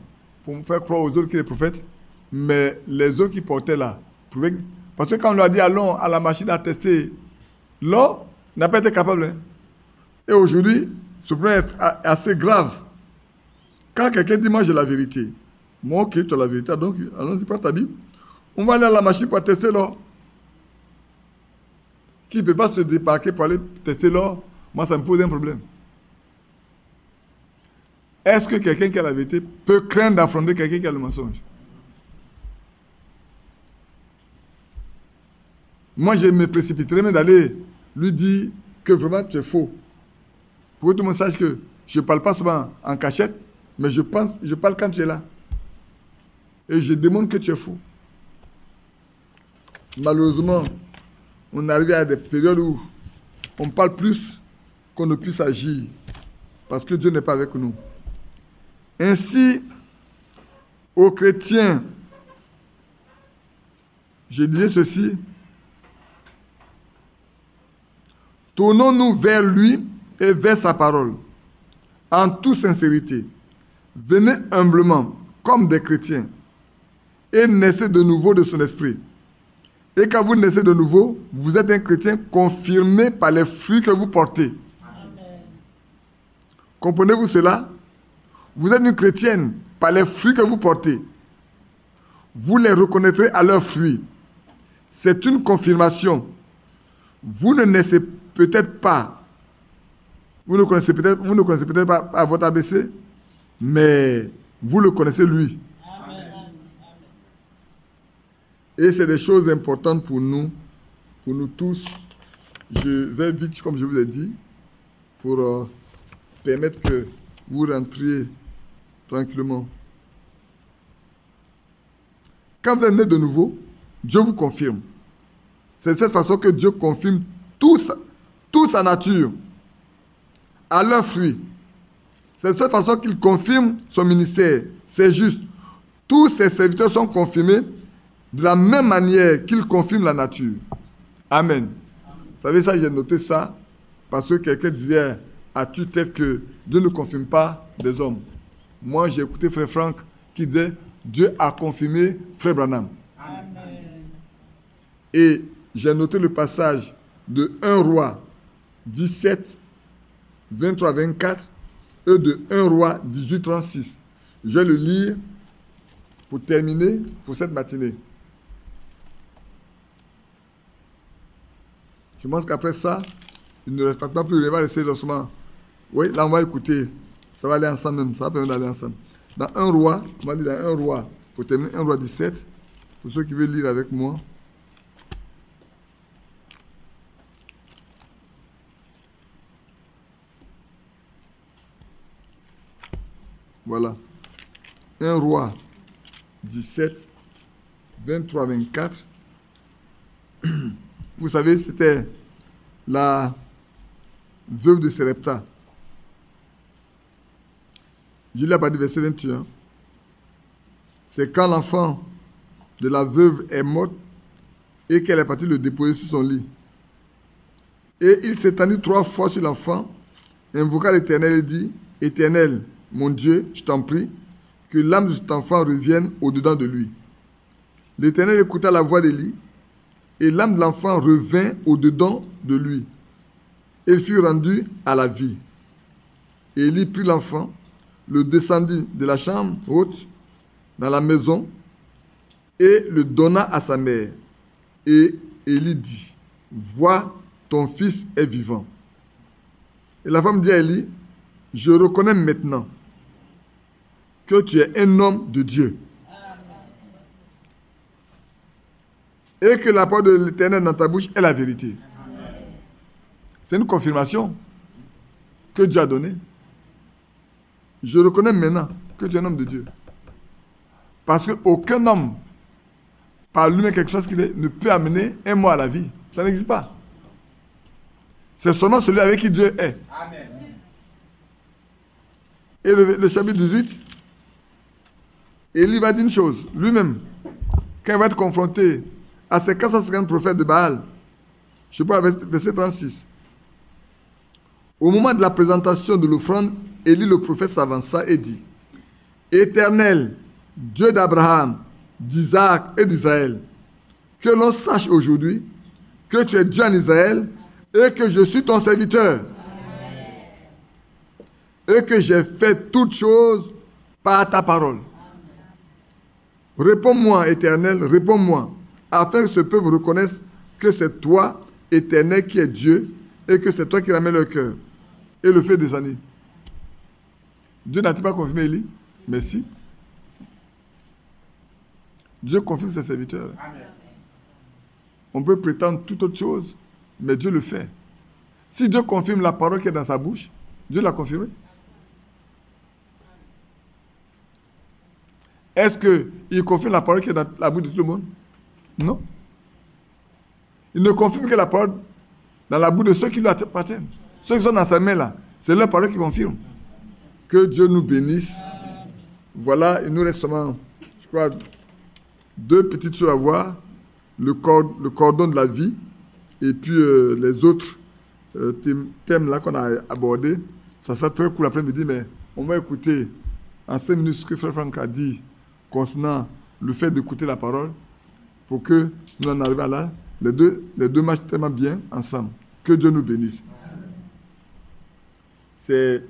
pour faire croire aux autres qu'il est prophète, mais les autres qui portaient là, prouvaient. Parce que quand on leur a dit allons à la machine à tester l'or, il n'a pas été capable. Hein. Et aujourd'hui, ce problème est assez grave. Quand quelqu'un dit moi j'ai la vérité, moi ok, tu as la vérité, donc allons-y, prends ta Bible. On va aller à la machine pour tester l'or. Qui ne peut pas se déparquer pour aller tester l'or, moi ça me pose un problème. Est-ce que quelqu'un qui a la vérité peut craindre d'affronter quelqu'un qui a le mensonge? Moi, je me précipiterais même d'aller lui dire que vraiment tu es faux. Pour que tout le monde sache que je ne parle pas souvent en cachette, mais je parle quand tu es là. Et je démontre que tu es faux. Malheureusement, on arrive à des périodes où on parle plus qu'on ne puisse agir. Parce que Dieu n'est pas avec nous. Ainsi, aux chrétiens, je disais ceci, tournons-nous vers lui et vers sa parole, en toute sincérité. Venez humblement, comme des chrétiens, et naissez de nouveau de son esprit. Et quand vous naissez de nouveau, vous êtes un chrétien confirmé par les fruits que vous portez. Amen. Comprenez-vous cela? Vous êtes une chrétienne par les fruits que vous portez. Vous les reconnaîtrez à leurs fruits. C'est une confirmation. Vous ne naissez peut-être pas, vous ne connaissez peut-être pas à votre ABC, mais vous le connaissez lui. Amen. Et c'est des choses importantes pour nous tous. Je vais vite, comme je vous ai dit, pour permettre que vous rentriez tranquillement. Quand vous êtes né de nouveau, Dieu vous confirme. C'est de cette façon que Dieu confirme toute sa nature à leurs fruits. C'est de cette façon qu'il confirme son ministère. C'est juste. Tous ses serviteurs sont confirmés de la même manière qu'il confirme la nature. Amen. Vous savez ça, j'ai noté ça parce que quelqu'un disait à tue-tête que Dieu ne confirme pas des hommes. Moi, j'ai écouté Frère Franck qui disait Dieu a confirmé Frère Branham. Amen. Et j'ai noté le passage de 1 Roi 17, 23-24 et de 1 Roi 18, 36. Je vais le lire pour terminer pour cette matinée. Je pense qu'après ça, il ne reste pas plus. Il va rester doucement. Oui, là on va écouter. Ça va aller ensemble même. Ça va permettre d'aller ensemble. Dans 1 Roi, on va lire dans 1 Roi, pour terminer 1 Roi 17, pour ceux qui veulent lire avec moi. Voilà. 1 Roi 17, 23-24. Vous savez, c'était la veuve de Sarepta. Je lis à partir du verset 21. C'est quand l'enfant de la veuve est mort et qu'elle est partie le déposer sur son lit. Et il s'étendit 3 fois sur l'enfant, invoqua l'Éternel et dit, « Éternel, mon Dieu, je t'en prie, que l'âme de cet enfant revienne au-dedans de lui. » L'Éternel écouta la voix d'Élie, et l'âme de l'enfant revint au-dedans de lui. Et il fut rendu à la vie. Et Élie prit l'enfant, le descendit de la chambre haute dans la maison et le donna à sa mère. Et Élie dit, « Vois, ton fils est vivant. » Et la femme dit à Élie, « Je reconnais maintenant que tu es un homme de Dieu. Et que la parole de l'Éternel dans ta bouche est la vérité. » C'est une confirmation que Dieu a donnée. Je reconnais maintenant que tu es un homme de Dieu. Parce qu'aucun homme, par lui-même quelque chose qu'il est, ne peut amener un mot à la vie. Ça n'existe pas. C'est seulement celui avec qui Dieu est. Amen. Et le chapitre 18, Élie va dire une chose, lui-même, quand il va être confronté à ces 450 prophètes de Baal. Je sais pas, verset 36. Au moment de la présentation de l'offrande, Élie le prophète s'avança et dit, Éternel, Dieu d'Abraham, d'Isaac et d'Israël, que l'on sache aujourd'hui que tu es Dieu en Israël et que je suis ton serviteur. Amen. Et que j'ai fait toutes choses par ta parole. Réponds-moi, Éternel, réponds-moi, afin que ce peuple reconnaisse que c'est toi, Éternel, qui es Dieu, et que c'est toi qui ramènes leur cœur, et le fait des années. Dieu n'a-t-il pas confirmé Élie? Mais si. Dieu confirme ses serviteurs. Amen. On peut prétendre toute autre chose, mais Dieu le fait. Si Dieu confirme la parole qui est dans sa bouche, Dieu l'a confirmé. Est-ce qu'il confirme la parole qui est dans la bouche de tout le monde? Non. Il ne confirme que la parole dans la bouche de ceux qui lui appartiennent. Ceux qui sont dans sa main là, c'est leur parole qui confirme. Que Dieu nous bénisse. Voilà, il nous reste seulement, je crois, 2 petites choses à voir. Le cordon de la vie et puis les autres thèmes là qu'on a abordés. Ça sera très cool l'après-midi, mais on va écouter en 5 minutes ce que Frère Franck a dit concernant le fait d'écouter la parole pour que nous en arrivions là. Les deux marchent tellement bien ensemble. Que Dieu nous bénisse. C'est,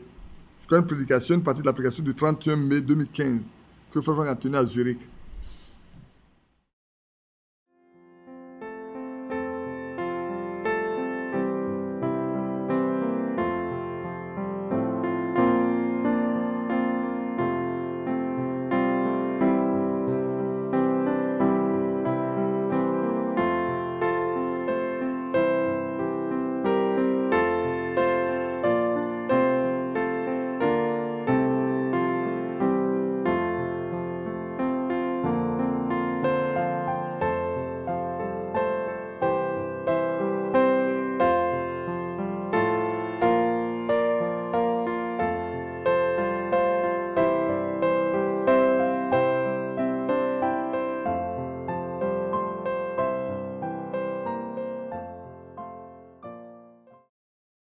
je crois, une partie de la prédication du 31 mai 2015 que Frère Franck a tenu à Zurich.